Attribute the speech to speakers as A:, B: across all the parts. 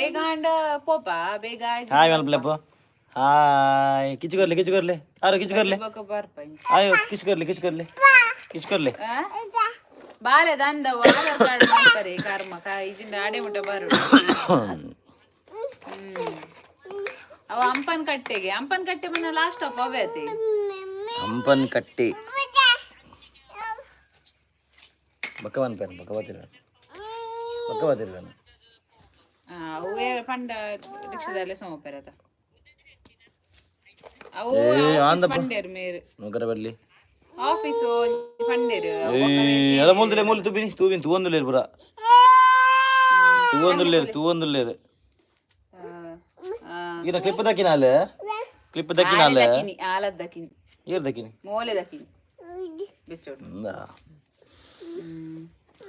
A: ಬೇಗ ಅಂಡ ಪೋಪ ಬೇಗ
B: hi ಮಲ್ಪಲೆಪ್ಪು hi ಕಿಚ್ಚು ಕೊರ್ಲಿ ಆರು ಕಿಚ್ಚು ಕೊರ್ಲಿ ಆಯೋ ಕಿಚ್ಚು ಕೊರ್ಲಿ
A: ಬಾಲೆ ದಂದ ಆಧಾರ್ ಕಾರ್ಡ್ ಮಾಡ್ತಾರೆ ಕರ್ಮ ಇದಿಂದ ಆಡೆ ಮುಟ್ಟ ಬರು ಅವ ಅಂಪನ್ ಕಟ್ಟೆ ಮನ ಲಾಸ್ಟ್ ಆಫ್ ಅವೇ
B: ಅಂಪನ್ ಕಟ್ಟಿ ಬಕ್ಕವನ್ ಪೇರು ಬಕ್ಕವತಿರ
A: ಅವೇ ಪಂಡ ರಿಕ್ಷಾದಲ್ಲೇ ಸೋಮಪೇರದ ಅವು ಪಂಡೇರು ಮೇರು
B: ನೂಕರ ಬರ್ಲಿ
A: ಆಫೀಸು ಪಂಡೇರು
B: ಅಲ್ಲ ಮೂಲ್ ತೂವಿನ ತೂವೊಂದುಲ್ಲೇರು ಪುರ ತೂವೊಂದುಲ್ಲೇರು ಈಗ ಕ್ಲಿಪ್ ದಕ್ಕಿನಾಲೆ
A: ಆಲದ್ ದಕ್ಕಿನಿ
B: ಏರ್ ದಕ್ಕಿನಿ
A: ಮೋಲೆ ದಕ್ಕಿನಿ ಬೆಚ್ಚೋಡು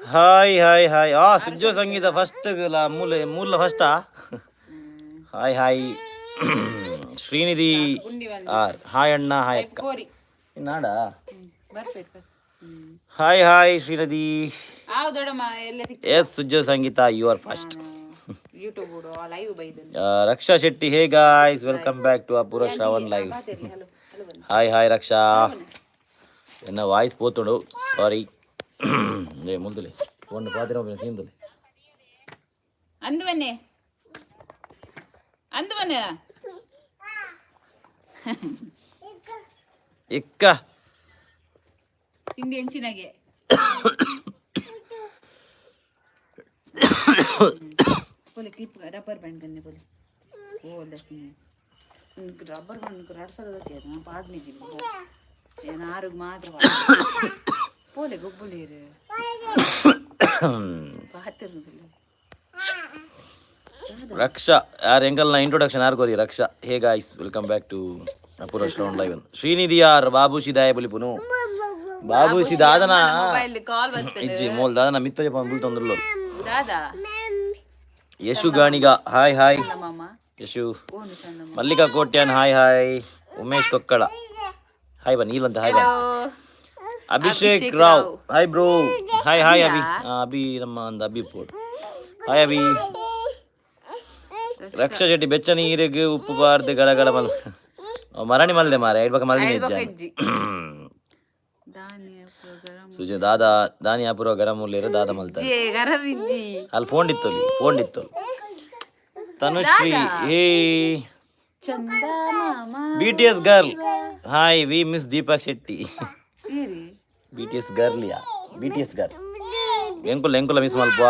B: ಹಾಯ್ ಸುಜ್ಜೋ ಸಂಗೀತ ಫಸ್ಟ್ ಮೂಲ ಫಸ್ಟಾ ಹಾಯ್ ಶ್ರೀನಿಧಿ ಹಾಯ್ ಅಣ್ಣ ಹಾಯ್ ಅಕ್ಕ ನಾಡಾ hi Shrinidhi yes Sujjo Sangeetha you are first Raksha Shetty hey guys welcome back to Apoora Shravan live hi Raksha ಎನ್ನ ವಾಯ್ಸ್ ಪೋತುಂಡು ಸಾರಿ ಮುಂದಲೆ ಒಂದು ಪಾತ್ರ ಸೀಂದಲೆ
A: ಅಂದುವನ್ನೇ
B: ಇಕ್ಕ
A: ತಿಂಡಿ ಹೆಂಚಿನಾಗೆ बोले क्लिप रबर बैंड करने बोले वो रबर बैंड रड़सदा ना पाडनी जी ಏನು ಆರೋಗ್ಯ ಮಾತ್ರ ಪೋಲೆ ಗೊಬ್ಬಲೇರು ಪಾತಿರುದಿಲ್ಲ
B: ರಕ್ಷಾ ಯಾರು ಎಂಕಲ್ನ ಇಂಟ್ರೊಡಕ್ಷನ್ ಯಾರು ಕೋರಿ Raksha hey guys welcome back to Apoora Shravan live Shrinidhi ಯಾರ್ ಬಾಬುಶಿ ದಾಯ ಬಲಿಪುನು ಬಾಬುಶಿ ದಾದನ
A: ಮೊಬೈಲ್ ಕಾಲ್ ಬರ್ತದೆ
B: ಇಜ್ಜಿ ಮೋಲ್ ದಾದನ ಮಿತ್ತಜ ಬಂದು ತೊಂದರಲ್ಲ
A: ದಾದಾ
B: Yashu Ganiga hi Yashu Mallika Kotian hi Umesh Kokkala hi ಬನ್ನಿ ಇಲ್ಲಂತ hi Abhishek Rao hi bro hi Abhi ನಮ್ಮ ಒಂದು ಅಭಿ ಪೋಡ್ ಹಾಯ್ ಅಭಿ ರಕ್ಷಾ ಶೆಟ್ಟಿ ಬೆಚ್ಚ ನೀರಿಗೆ ಉಪ್ಪು ಬಾರ್ದು ಗಡಗಡ ಮರಣಿ ಮಲ್ದೆ ಮಾರ ಹೇಳ್ಬೇಕ ಮಲ್ದಿ ಸುಜಿ ದಾದಾ ದಾನಿಯಾಪುರ ಗರಂ ಉಳ್ಳೇರು ದಾದ ಮಲ್ತಾರೆ ಅಲ್ಲಿ ಫೋನ್ ಇತ್ತು Tanushree hey BTS girl hi we miss Deepak Shetty BTS girl ಎಂಕುಲ ಮಿಸ್ ಮಲ್ಪ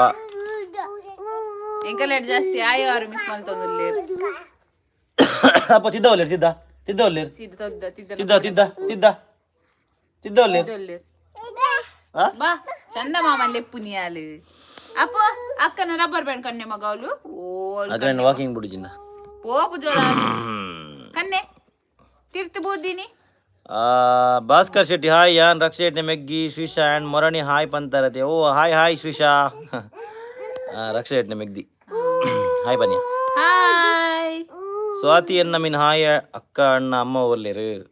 A: ಎಂಕಲೇಟ್ ಜಾಸ್ತಿ ಆಯವರು ಮಿಸ್ ಮಲ್ತೊಂದುಲ್ಲೇರು
B: ಅಪ್ಪ ತಿದ್ದವಲ್ಲೇರು
A: ಬಾ ಚಂದ ಮಾಮನ್ ಲೆಪ್ಪುನಿಯಾಲು ಅಪ್ಪ ಅಕ್ಕನ ರಬ್ಬರ್ ಬ್ಯಾಂಡ್ ಕನ್ನೆ ಮಗವಲು
B: ಅಗ್ರಣ್ಣ ವಾಕಿಂಗ್ ಬಿಡುಜಿಂದ
A: ಪೋಪು ಜೋರ ಕನ್ನೆ ತೀರ್ಥ ಬೂದಿನಿ
B: ಭಾಸ್ಕರ್ ಶೆಟ್ಟಿ ಹಾಯ್ ಯಾನ್ ರಕ್ಷಾ ಶೆಟ್ಟಿ ಮೆಗ್ಗಿ ಶ್ರೀಶಾ ಅಂಡ್ ಮೊರಣಿ ಹಾಯ್ ಪಂತಾರತೆ ಓ ಹಾಯ್ ಶ್ರೀಶಾ ರಕ್ಷಾ ಶೆಟ್ಟಿ ಮೆಗ್ದಿ ಹಾಯ್ ಬನ್ನಿ
A: ಹಾಯ್
B: ಸ್ವಾತಿ ಎನ್ನ ಮಿನ್ ಹಾಯ್ ಅಕ್ಕ ಅಣ್ಣ ಅಮ್ಮ ಒಲ್ಲೇರು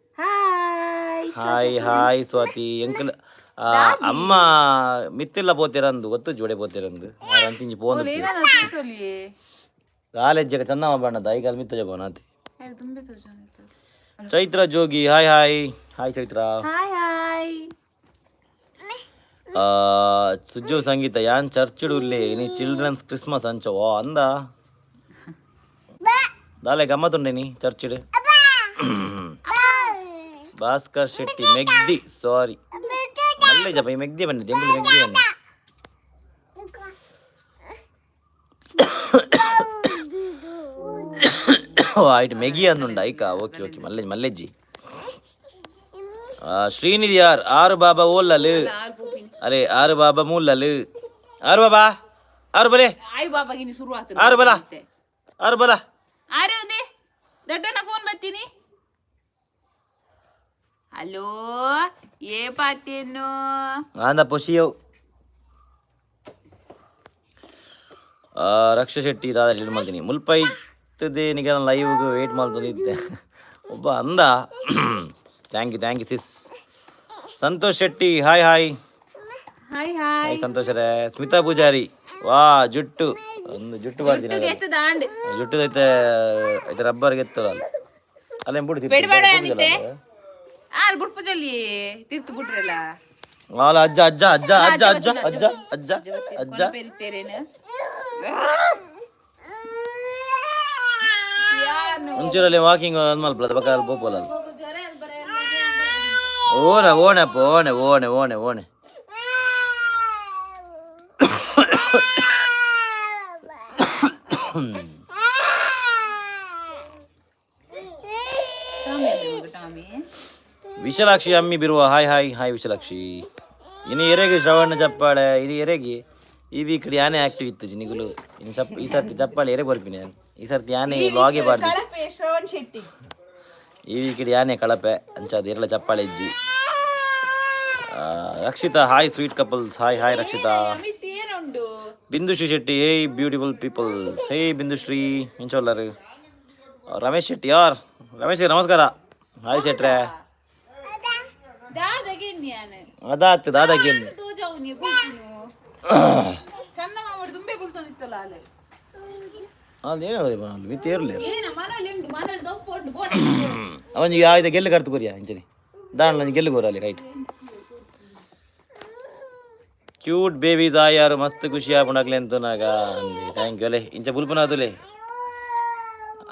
B: ಹಾಯ್ ಸ್ವಾತಿ ಎಂಕಲ್ ಅಮ್ಮ ಮಿತ್ತಿಲ್ಲ ಪೋತಿರಂದು ಗೊತ್ತು ಜೋಡೆ ಪೋತಿರಂದು ಅಂಚಿಂಚಿ ಪೋನ್ ಕಾಲೇಜ್ ಚಂದಮ್ಮ ಬಣ್ಣದ ಐಕಾಲ್ ಮಿತ್ತ ಜಗೋನಾತಿ ಚೈತ್ರ ಜೋಗಿ ಹಾಯ್ ಚೈತ್ರ ಸುಜ್ಜು ಸಂಗೀತ ಯಾನ್ ಚರ್ಚಿಡುಲ್ಲೇ ನೀ ಚಿಲ್ಡ್ರನ್ಸ್ ಕ್ರಿಸ್ಮಸ್ ಅಂಚವೋ ಅಂದ ದಾಲೆ ಗಮ್ಮತ್ತುಂಡೆ ನೀ ಚರ್ಚಿಡು ಭಾಸ್ಕರ್ ಶೆಟ್ಟಿ ಮೆಗ್ದಿ ಸಾರಿ ನಲ್ಲೆ ಜಪ ಈ ಮೆಗ್ದಿ ಬಂದಿದ್ದೆ ಎಂಬುದು ಮೆಗ್ದಿ ಬನ್ನಿ ಆಯ್ತು ಮೆಗಿ ಅಂದುಂಡ ಐಕ ಓಕೆ ಮಲ್ಲೆಜ್ಜಿ ಶ್ರೀನಿಧಿ ಯಾರ್ ಆರು ಬಾಬಾ ಓಲ್ಲಲು ಅರೆ ಆರು ಬಾಬಾ ಮೂಲ್ಲಲು ಆರು ಬಾಬಾ ಆರು ಬಲೆ ಆರು ಬಲ
A: ದೊಡ್ಡನ ಫೋನ್ ಬರ್ತೀನಿ ಹಲೋ ಏ ಪಾತೇನು
B: ಆಂದ ಪೊಸಿಯವ್ ರಕ್ಷಾ ಶೆಟ್ಟಿ ದಾದ ಲೀಡ್ ಮಾಡ್ತೀನಿ ಮುಲ್ಪೈತದೆ ನಿಗ ಲೈವ್ಗೆ ವೇಟ್ ಮಾಡ್ತಿದ್ದೆ ಒಬ್ಬ ಅಂದ thank you sis Santosh Shetty hi ಸಂತೋಷರೇ ಸ್ಮಿತಾ ಪೂಜಾರಿ ವಾ ಜುಟ್ಟು ಒಂದು ಜುಟ್ಟು ಮಾಡ್ತೀನಿ ಜುಟ್ಟು ಐತೆ ಐತೆ ರಬ್ಬರ್ಗೆ ಎತ್ತಲ್ಲ ಅಲ್ಲೇ ಅಲ್ಲ ಅಜ್ಜ ಅಜ್ಜ ಅಜ್ಜ ಅಜ್ಜ ಅಜ್ಜ ಅಜ್ಜ ಅಜ್ಜ ಅಜ್ಜ ಒಂಚೂರಲ್ಲಿ ವಾಕಿಂಗ್ ಮಲ್ಪದ ಪಕ್ಕ ಬೋಪಲ್ಲ ಓನೆ ಓಣೆಪ್ಪ ಓಣೆ ಓಣೆ ಓಣೆ ಓಣೆ ವಿಶಾಲಾಕ್ಷಿ ಅಮ್ಮಿ ಬಿರುವ ಹಾಯ್ ಹಾಯ್ ಹಾಯ್ ವಿಶಾಲಾಕ್ಷಿ ಇನ್ನು ಎರೆಗೆ ಶ್ರವಣ ಚಪ್ಪಾಳೆ ಇದು ಎರೆಗೆ ಈ ಕಡೆ ಆನೆ ಆಕ್ಟಿವ್ ಇತ್ತು ಜಿನಿಗುಲು ಇನ್ನು ಈ ಸರ್ತಿ ಚಪ್ಪಾಳೆ ಎರೆ ಬರ್ತೀನಿ ನಾನು ಈ ಸರ್ತಿ ಆನೆ ಲಾಗೆ ಬಾರ್ದು ಈ ಕಡೆ ಆನೆ ಕಳಪೆ ಅಂಚಾದ ಎರಳ ಚಪ್ಪಾಳೆ ಇಜ್ಜಿ Rakshitha hi sweet couples hi hi Rakshitha Bindushree Shetty hey beautiful peoples hey Bindushree ಇಂಚೋಲ್ಲರು ರಮೇಶ್ ಶೆಟ್ಟಿ ಯಾರ್ ರಮೇಶ್ ನಮಸ್ಕಾರ ಹಾಯ್ ಶೆಟ್ರೆ ಅದಾತ್ ದಾದಾಗೆ ಅವನಿಗೆ ಆಯ್ತು ಗೆಲ್ಲು ಕರ್ತು ಕೊರಿಯಾ ಇಂಚನಿ ದಾಂಡ್ಲ ಗೆಲ್ಲು ಕೋರ ಅಲ್ಲಿ ಕೈಟ್ ಕ್ಯೂಟ್ ಬೇಬೀಸ್ ಆಯಾರು ಮಸ್ತ್ ಖುಷಿ ಆಗ್ಬಿಡಕ್ಲೆ ಅಂತ ನಾಗ ಥ್ಯಾಂಕ್ ಯು ಅಲೆ ಇಂಚ ಬುಲ್ಪುನ ಅದುಲೆ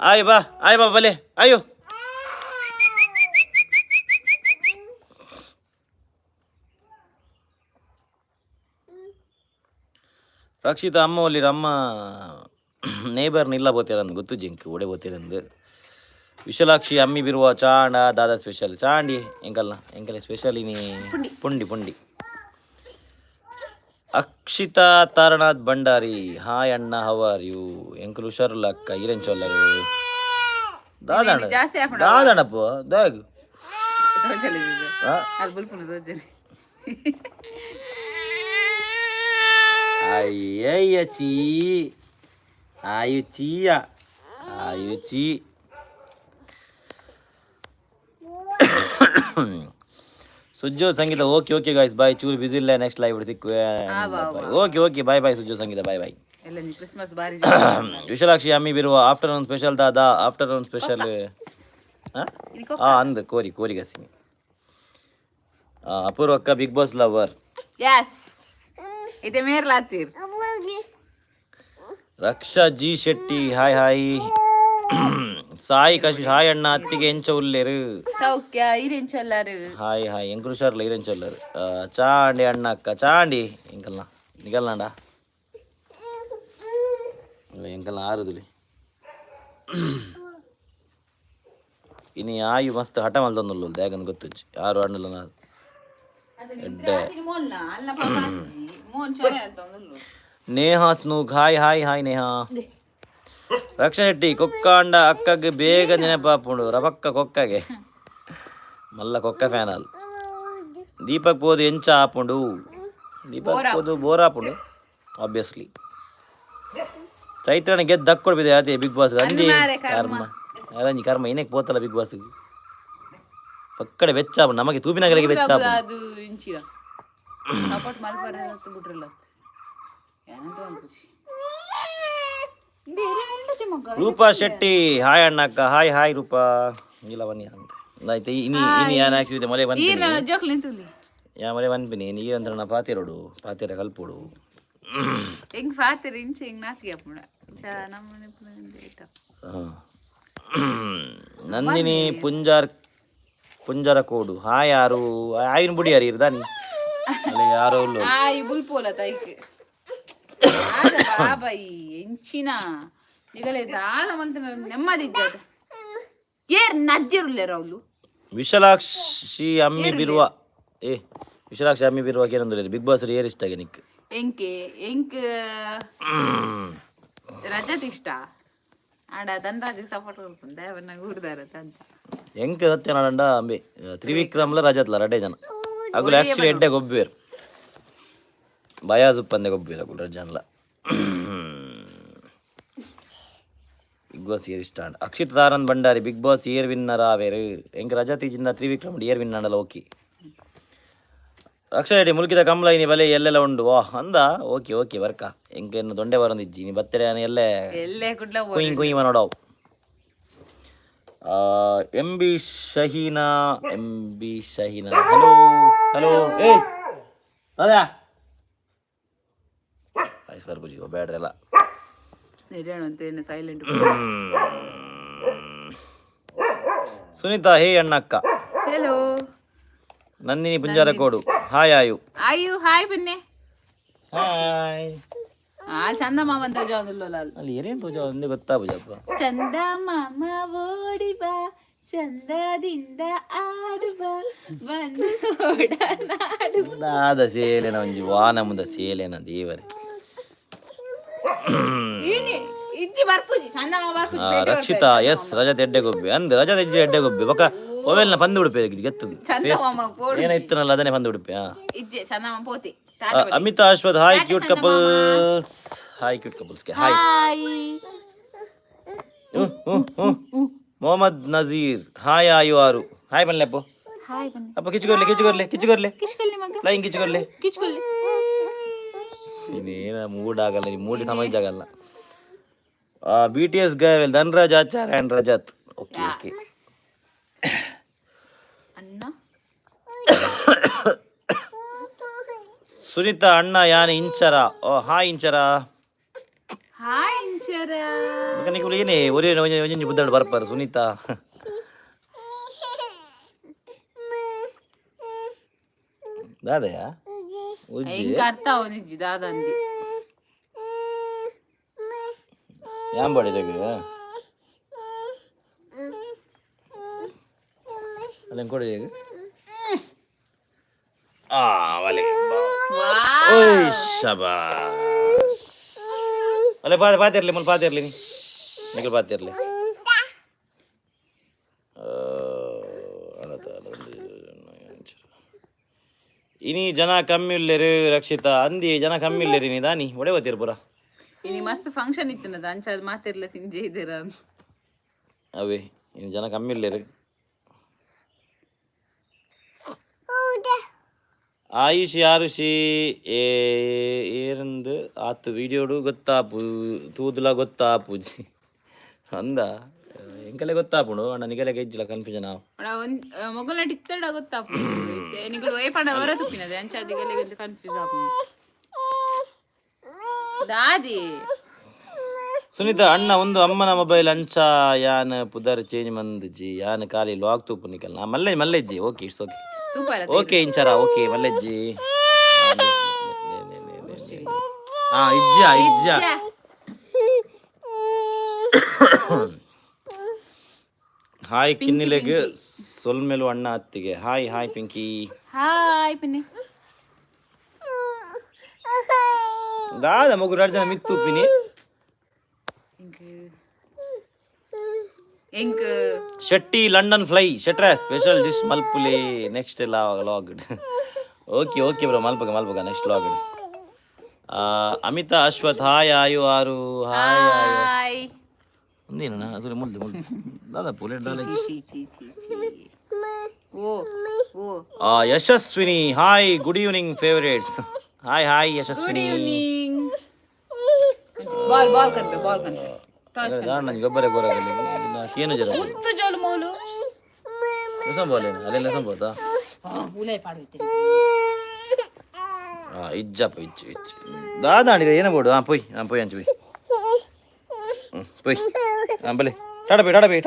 B: ಆಯ್ ಬಾ ಬಲೆ ಅಯ್ಯೋ ರಕ್ಷಿತ ಅಮ್ಮ ಒಲ್ಲಿರ ಅಮ್ಮ ನೇಬರ್ನ ಇಲ್ಲ ಬೋತಿರಂದು ಗೊತ್ತು ಜಿಂಕ್ ಒಡೆ ಬೋತಿರಂದು ವಿಶಾಲಾಕ್ಷಿ ಅಮ್ಮಿ ಬಿರುವ ಚಾಂಡ ದಾದಾ ಸ್ಪೆಷಲ್ ಚಾಂಡಿ ಎಂಕಲ್ಲ ಸ್ಪೆಷಲ್ ಇನಿ ಪುಂಡಿ ಅಕ್ಷಿತಾ ತಾರನಾಥ್ ಭಂಡಾರಿ ಹಾಯ್ ಅಣ್ಣ ಹವರ್ ಯು ಎಂಕಲ್ ಹುಷಾರುಲ್ಲ ಅಕ್ಕ ಇರೆಂಚೊಲ್ಲರು ದಾದಣ್ಣಪ್ಪ ದಾಗ ಅಯ್ಯಯ್ಯಚಿ ಆಯುಚಿಯ ಆಯುಚಿ ಸುಜ್ಜು ಸಂಗೀತ ಓಕೆ ಗಾಯ್ಸ್ ಬಾಯ್ ಚೂರು ಬಿಸಿ ಇಲ್ಲ ನೆಕ್ಸ್ಟ್ ಲೈವ್ ಬಿಡ್ತಿಕ್ವೆ okay bye Sujju Sangeetha bye Vishalakshi ಅಮ್ಮಿ ಬಿರುವ ಆಫ್ಟರ್ನೂನ್ ಸ್ಪೆಷಲ್ ದಾದಾ ಆಫ್ಟರ್ನೂನ್ ಸ್ಪೆಷಲ್ ಅಂದ್ ಕೋರಿ ಗಸಿ ಅಪೂರ್ವಕ್ಕ ಬಿಗ್ ಬಾಸ್ ಲವರ್
A: ಇದೆ ಮೇರ್ಲಾತೀರ್
B: ರಕ್ಷಾ ಜಿ ಶೆಟ್ಟಿ ಹಾಯ್ ಹಾಯ್ ಸಾಯಿ ಕಶಿ ಹಾಯ್ ಅಣ್ಣ ಅತ್ತಿಗೆ ಎಂಚ ಉಲ್ಲೇರು
A: ಸೌಖ್ಯ ಇರೆಂಚಲ್ಲರು
B: ಹಾಯ್ ಎಂಕುರುಷಾರ್ಲ ಇರೆಂಚಲ್ಲರು ಚಾಂಡಿ ಅಣ್ಣ ಅಕ್ಕ ಚಾಂಡಿ ಎಂಕಲ್ನ ನಿಗಲ್ನಾಂಡ ಎಂಕಲ್ನ ಆರುದುಲಿ ಇನಿ ಆಯು ಮಸ್ತ್ ಹಠ ಮಲ್ತೊಂದುಲ್ಲು ದ್ಯಾಗನ್ ಗೊತ್ತುಜ್ಜಿ ಆರು ಹಣ್ಣುಲ್ಲ ನೇಹಾ ಸ್ನೂಗ್ ಹಾಯ್ ನೇಹಾ ರಕ್ಷಾ ಶೆಟ್ಟಿ ಕೊಕ್ಕಾಂಡ ಅಕ್ಕಗೆ ಬೇಗ ನೆನಪಾಪುಂಡು ರಪಕ್ಕ ಕೊಕ್ಕಗೆ ಮಲ್ಲ ಕೊಕ್ಕ ಫ್ಯಾನ್ ಅಲ್ ದೀಪಕ್ ಪೋದು ಎಂಚ ಆಪುಂಡು ದೀಪಕ್ ಪೋದು ಬೋರ್ ಆಪುಂಡು ಆಬ್ವಿಯಸ್ಲಿ ಚೈತ್ರನ ಗೆದ್ದು ದಕ್ಕೊಡ್ಬಿದೆ ಅದೇ ಬಿಗ್ ಬಾಸ್ ಅಂದಿ ಕರ್ಮ ಏನಕ್ಕೆ ಪೋತಲ್ಲ ಬಿಗ್ ಬಾಸ್ ಪಕ್ಕಡೆ ಬೆಚ್ಚ ನಮಗೆ ತೂಪಿನಗರಿಗೆ ಬೆಚ್ಚ ರೂಪಾ ಶೆಟ್ಟಿ ಹಾಯ್ ಅಣ್ಣಕ್ಕ ಹಾಯ್ ರೂಪಾ ಇಲ್ಲ ಬನ್ನಿ ಅಂತ ಆಯ್ತು ಇನಿ ಯಾನ್ ಆಕ್ಚುಲಿ ಮಳೆ ಬಂದ್ಬಿನಿ ಮಳೆ ಬಂದ್ಬಿನಿ ನೀರಂದ್ರ ಪಾತಿರೋಡು ಪಾತಿರ ಕಲ್ಪೋಡು
A: ಹೆಂಗ್ ಪಾತಿರ ಇಂಚ ಹೆಂಗ್ ನಾಚಿಗೆ
B: ನಂದಿನಿ ಪುಂಜರ ಕೋಡು ಹಾಯ್ ಯಾರು ಆಯ್ನ ಬುಡಿ ಯಾರು ಇರ್ದಾನಿ ಯಾರೋ
A: ಬುಲ್ಪೋಲ ತೈಕ್ ಬಾಬಾಯಿ ಎಂಚಿನ ಈಗಲೇ ದಾದ ಮಂತ ನೆಮ್ಮದಿದ್ದದ ಏರ್ ನಜ್ಜಿರುಲ್ಲೇರ ಅವಳು
B: ವಿಶಾಲಾಕ್ಷಿ ಅಮ್ಮಿ ಬಿರುವ ವಿಶಾಲಾಕ್ಷಿ ಅಮ್ಮಿ ಬಿರುವ ಏನಂದ್ರೆ ಬಿಗ್ ಬಾಸ್ ಏರ್ ಇಷ್ಟ ನಿಕ್
A: ಎಂಕ್ ರಜತ್ ಇಷ್ಟ ಆಡ ಧನರಾಜಿಗೆ ಸಪೋರ್ಟ್ ಕೊಡ್ಕೊಂಡು ದೇವನಾಗ ಊರ್ದಾರ ತಂಚ
B: ಎಂಕ್ ಸತ್ಯನಾಡಂಡ ಅಂಬೆ ತ್ರಿವಿಕ್ರಮ್ಲ ರಜತ್ಲ ರಡ್ಡೆ ಜನ ಅಗುಲು ಆಕ್ಚುಲಿ ಎಡ್ಡೆ ಗೊಬ್ಬೇರು ಬಯಾಜ್ ಉಪ್ಪಂದೆ ಗೊಬ್ಬೇರು ಅಗುಲು ರಜನ್ಲ ಬಿಗ್ ಬಾಸ್ ಇಯರ್ ಇಷ್ಟ ಅಕ್ಷಿತ್ ತಾರನ್ Bhandari Bigg Boss year winner ಆವೇರು ಎಂಕ್ ರಜತ್ ಇಜಿಂದ ತ್ರಿವಿಕ್ರಮ್ ಇಯರ್ ವಿನ್ ಆಡಲ್ಲ ಓಕೆ ರಕ್ಷಾಯಡಿ ಮುಲ್ಕಿದ ಕಂಬಳ ಇನಿ ಬಲೆ ಎಲ್ಲೆಲ್ಲ ಉಂಡು ವಾ ಅಂದ ಓಕೆ ಓಕೆ ಬರ್ಕ ಎಂಕ ಇನ್ನು ದೊಂಡೆ ಬರಂದಿಜ್ಜಿ ನೀ ಬತ್ತಡೆ ಎಲ್ಲೇ
A: ಎಲ್ಲೇ ಕುಡ್ಲ
B: ಕುಯ್ ಕುಯ್ ನೋಡವ್ M B Shaheena hello hello ಏ ಅದ ಆಯ್ತು ಬರ್ಬುಜಿ ಬೇಡ್ರಿ ಎಲ್ಲ
A: ಅಂತ ಸೈಲೆಂಟ್
B: ಸುನೀತಾ ಹೇ ಅಣ್ಣಕ್ಕ
A: ಹೆಲೋ
B: ನಂದಿನಿ ಪುಂಜಾರ ಕೋಡು ಹಾಯ್
A: ಆಯು ಹಾಯ್ ಬನ್ನಿ
B: ಹಾಯ್
A: ಚಂದ ಮಾಮ ತೋಜಾವಲ್ಲ
B: ಅಲ್ಲಿ ಏನೇನು ತೋಜಾವ ಒಂದೇ ಗೊತ್ತಾ ಪೂಜಪ್ಪ
A: ಚಂದ ಮಾಮ ಓಡಿ ಬಾ ಚಂದದಿಂದ ಆಡು ಬಾ ಬಂದು ಓಡನಾಡು
B: ಆದ ಸೇಲೆನ ಒಂಜಿ ವಾನ ಮುಂದ ಸೇಲೆನ ದೇವರೇ
A: ಇಜ್ಜಿ ಬರ್ಪುಜಿ ಸಣ್ಣ ಮಾಮ ಬರ್ಪುಜಿ
B: ರಕ್ಷಿತಾ ಎಸ್ ರಜತ್ ಎಡ್ಡೆಗೊಬ್ಬೆ ಅಂದ್ ರಜತ್ ಎಜ್ಜಿ ಎಡ್ಡೆಗೊಬ್ಬೆ ಬೊಕ ಒವೆಲ್ನ ಪಂದು ಉಡುಪೆ ಗೆತ್ತದು
A: ಚಂದ ಮಾಮ ಕೋಡು
B: ಏನಾಯ್ತನಲ್ಲ ಅದನ್ನೇ ಪಂದು ಉಡುಪೆ
A: ಇಜ್ಜಿ ಚಂದ ಮಾಮ ಪೋತಿ
B: Amitha Ashwath hi cute couples ಗೆ ಹಾಯ್ ಮೊಹಮ್ಮದ್ ನಜೀರ್ ಹಾಯ್ ಆಯು ಆರು ಹಾಯ್ ಬನ್ಲೆಪ್ಪು
A: ಹಾಯ್ ಬನ್ನಿ
B: ಅಪ್ಪ ಕಿಚ್ಕೊರ್ಲೆ
A: ಕಿಚ್ಕೊಲ್ಲಿ ಮಗ
B: ಲೈನ್ ಕಿಚ್ಕೊರ್ಲೆ
A: ಕಿಚ್ಕೊಲ್ಲಿ
B: ನೀನೇನ ಮೂಡ್ ಆಗಲ್ಲ ನೀ ಮೂಡಿ ಸಮಯ ಆಗಲ್ಲ B T S girl Dhanraj Acharya and Rajath okay okay
A: ಅಣ್ಣ
B: ಸುನೀತಾ ಅಣ್ಣ ಯಾನ್ ಇಂಚರ ಓ ಹಾಯ್ ಇಂಚರ
A: ಹಾಯ್ ಇಂಚರ
B: ನಿಕುಲು ಏನೇ ಒರೇ ಒಂಜಿ ಬುದ್ದಾಡು ಬರ್ಪಾರು ಸುನೀತಾ ದಾದಯ
A: ಇಂಕ ಅರ್ಥ ಅವನಿಜ್ಜಿ ದಾದಂದಿ
B: ಯಾಂಬಾಡಿ ತೆಗೆ ಅಲ್ಲ ಕೊಡಿ ಹೇಗೆ ವಲೆ ಓಯ್ ಶಬಾಷ್ ಅಲ್ಲ ಪಾತಿರ್ಲಿ ಮುಲ್ ಪಾತಿರ್ಲಿ ನೀ ನಿಖಿಲ್ ಪಾತಿರ್ಲಿ ಇನಿ ಜನ ಕಮ್ಮಿ ಇಲ್ಲೇರು ರಕ್ಷಿತಾ ಅಂದಿ ಜನ ಕಮ್ಮಿ ಇಲ್ಲೇರಿ ನೀ ದಾನಿ ಒಡೆ ಓದ್ತಿರ್ ಪುರ
A: ಇನಿ ಮಸ್ತ್ ಫಂಕ್ಷನ್ ಇತ್ತನದ ಅಂಚಾದ ಮಾತಿರ್ಲ ಸಿಂಜೆ ಇದ್ದೀರ
B: ಅವೇ ಇನಿ ಜನ ಕಮ್ಮಿ ಇಲ್ಲೇರು ಆಯುಷಿ ಆರುಷಿ ಏರಂದು ಆತು ವಿಡಿಯೋಡು ಗೊತ್ತಾಪು ತೂದುಲ ಗೊತ್ತಾಪುಜಿ ಅಂದ ಎಂಕಲೆ ಗೊತ್ತಾಪುಂಡು ಅಣ್ಣ ನಿಗಲೆ ಗೆಜ್ಜಿಲ ಕನ್ಫ್ಯೂಷನ್
A: ಮೊಗಲ ಟಿತ್ತಡ ಗೊತ್ತಾಪು ನಿಗಳು ಏಪಂಡ ಹೊರ ತುಪ್ಪಿನದೆ ಅಂಚಾದಿಗಲೆ ಗೆದ್ದು ಕನ್ಫ್ಯೂಸ್ ಆಪು ದಾದಿ
B: ಸುನೀತಾ ಅಣ್ಣ ಒಂದು ಅಮ್ಮನ ಮೊಬೈಲ್ ಅಂಚ ಯಾನ್ ಪುದರ್ ಚೇಂಜ್ ಮಂದ್ಜಿ ಯಾನ್ ಖಾಲಿ ಲಾಕ್ ತೂಪು ನಿಕಲ್ ನಾ ಮಲ್ಲೆಜ್ಜಿ okay it's okay okay Inchara okay ಮಲ್ಲೆಜ್ಜಿ ಇಜ್ಜ ಹಾಯ್ ಕಿನ್ನಿಲೆಗೆ ಸೊಲ್ಮೆಲು ಅಣ್ಣ ಅತ್ತಿಗೆ ಹಾಯ್ ಪಿಂಕಿ
A: ಹಾಯ್ ಪಿನ್ನಿ
B: ದಾದ ಮಗು 2 ಜನ ಮಿತ್ತು ಪಿನಿ ಶೆಟ್ಟಿ ಲಂಡನ್ ಫ್ಲೈ ಶೆಟ್ರ ಸ್ಪೆಷಲ್ ಡಿಶ್ ಮಲ್ಪುಲೆ next vlog okay okay bro ಮಲ್ಪಗ next vlog Amitha Ashwath hi ಆಯು ಆರು ಹಾಯ್ ಒಂದೇನ ಅದು ಮುಲ್ದು ದಾದಾ ಪುಲೆಟ್ ದಾಲೆ Yashaswini hi good evening favourites hi Yashaswini
A: ಬಾಲ್ ಕರ್ಬೆ
B: ನನಗೆ ಗೊಬ್ಬರ ಗೊರಗಲ್ಲ ಏನು ಜರ
A: ಉತ್ತು ಜೋಲು ಮೋಲು
B: ಸಂಬೋಲೇನ ಅಲ್ಲೆಲ್ಲ ಸಂಬೋತಾ
A: ಉಲೈ ಪಾಡುತ್ತೆ
B: ಇಜ್ಜಪ್ಪ ಇಚ್ಚು ದಾದಾಡಿಗ ಏನ ಬೋಡು ಪೊಯ್ ಅಂಚು ಪೊಯ್ ಬಲೆ ಟಾಡಬಿ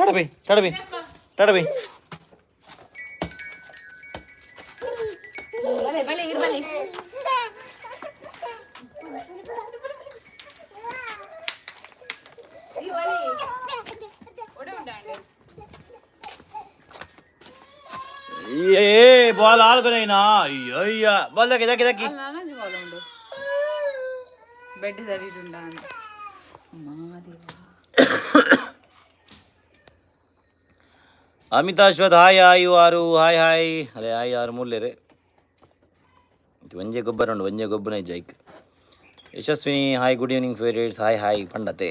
A: ಬಲೆ ಇರ್ಬಲೆ
B: ఏ బాల్ ఆల్కొనైనా అయ్యయ్య బాల్ దక్కి
A: నానంజి బాల్ ఉండు బెడ్ సరిటుండా
B: ಅಮಿತಾ ಅಶ್ವಥ್ ಹಾಯ್ ಆಯು ಆರು ಹಾಯ್ ಅದೇ ಹಾಯ್ ಆರು ಮೂಲ್ಲೇರೆ ಒಂಜೆ ಗೊಬ್ಬರ ಉಂಡು ಒಂಜೆ ಗೊಬ್ಬರ ಜೈಕ್ Yashaswini hi good evening favourites hi ಪಂಡತೆ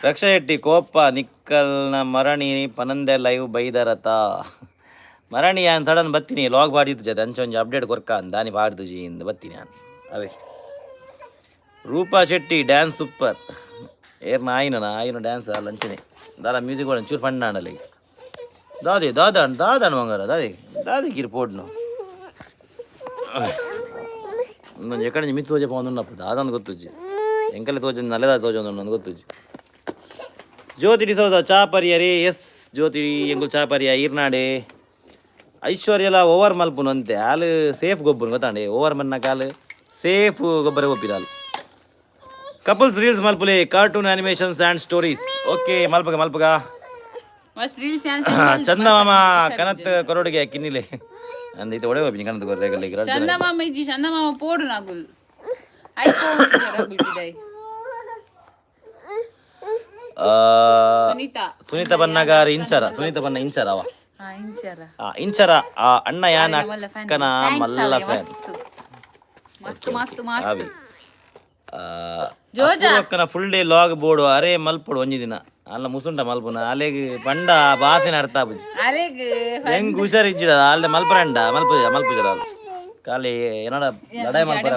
B: ರಕ್ಷಾ ಶೆಟ್ಟಿ ಕೋಪ ನಿಕ್ಕಲ್ನ ಮರಣಿ ಪನಂದೆ ಲೈವ್ ಬೈದರತ ಮರಣಿ ನಾನು ಸಡನ್ ಬತ್ತೀನಿ ಲಾಗ್ ಪಾಡಿದ್ದು ಜತೆ ಅಂಚ ಒಂಜಿ ಅಪ್ಡೇಟ್ ಕೊರ್ಕ ದಾನಿ ಪಾಡ್ದು ಜಿ ಇಂದ ಬತ್ತೀನಿ ನಾನು ಅವೇ ರೂಪಾ ಶೆಟ್ಟಿ ಡ್ಯಾನ್ಸ್ ಸೂಪರ್ ಏರ್ನ ಆಯ್ನ ಡ್ಯಾನ್ಸ್ ಅಲ್ಲ ಅಂಚನೆ ದಾದ ಮ್ಯೂಸಿಕ್ ಕೂಡ ಚೂರು ಫಂಡ್ ಆಡಲ್ಲ ದಾದಿ ದಾದಾಣ ಮಂಗಾರ ದಾದಿ ಕಿರಿ ಪೋಡ್ನು ಇನ್ನೊಂದು ಎಕಡೆ ಮಿತ್ತು ತೋಜ ಪೋಂದುಂಡಪ್ಪ ದಾದಂದು ಗೊತ್ತುಜ್ಜಿ ಎಂಕಲೆ ತೋಜ ನಲೆದ ತೋಜೊಂದು ನಂದು ಗೊತ್ತುಜ್ಜಿ ಜ್ಯೋತಿ ಡಿಸೋದ ಚಾಪರಿಯ ರೇ ಎಸ್ ಜ್ಯೋತಿ ಎಂಗುಲ್ ಚಾಪರಿಯ ಈರ್ನಾಡೆ ಐಶ್ವರ್ಯಲ ಓವರ್ ಮಲ್ಪುನು ಅಂತೆ ಹಾಲು ಸೇಫ್ ಗೊಬ್ಬರು ಗೊತ್ತಾಂಡೆ ಓವರ್ ಮನ್ನ ಕಾಲು ಸೇಫ್ ಗೊಬ್ಬರ ಒಪ್ಪಿರಾಲು ಕಪಲ್ಸ್ ರೀಲ್ಸ್ ಮಲ್ಪುಲೆ ಕಾರ್ಟೂನ್ ಆನಿಮೇಷನ್ಸ್ ಆ್ಯಂಡ್ ಸ್ಟೋರೀಸ್ ಓಕೆ ಮಲ್ಪಗ ಚಂದಮಾಮ ಕನತ್ ಕೊರಡಿಗೆ ಕಿನ್ನಿಲೆ ಅಂದೈತೆ ಒಡೆ ಹೋಗಿ ಕನತ್ ಕೊರಡೆಗಲ್ಲಿ
A: ಚಂದಮಾಮ ಇಜ್ಜಿ ಚಂದಮಾಮ ಪೋಡು ನಾಗುಲ್ ಐಫೋನ್ ರಾಗುಲ್ ಬಿಡೈ
B: ಸುನೀತ ಬನ್ನಗಾರ ಇಂಚರ ಸುನೀತ ಬನ್ನ ಇಂಚರ ಅವ ಇಂಚರ ಅಣ್ಣ ಯಾನ ಅಕ್ಕನ ಮಲ್ಲ ಫ್ಯಾನ್ ಅಕ್ಕನ ಫುಲ್ ಡೇ ಲಾಗ್ ಬೋರ್ಡು ಅರೆ ಮಲ್ಪೊಡು ಒಂಜಿ ದಿನ ಅಲ್ಲ ಮುಸುಂಟ ಮಲ್ಪುನ ಅಲೆಗ್ ಪಂಡ ಬಾಸಿನ ಅರ್ಥ ಬುಜಿ ಹೆಂಗ್ ಹುಷಾರಿಜ್ಜಿಡ ಅಲ್ದೆ ಮಲ್ಪರಂಡ ಮಲ್ಪುಜರ ಖಾಲಿ ಏನಡ ಲಡಾಯಿ ಮಲ್ಪರ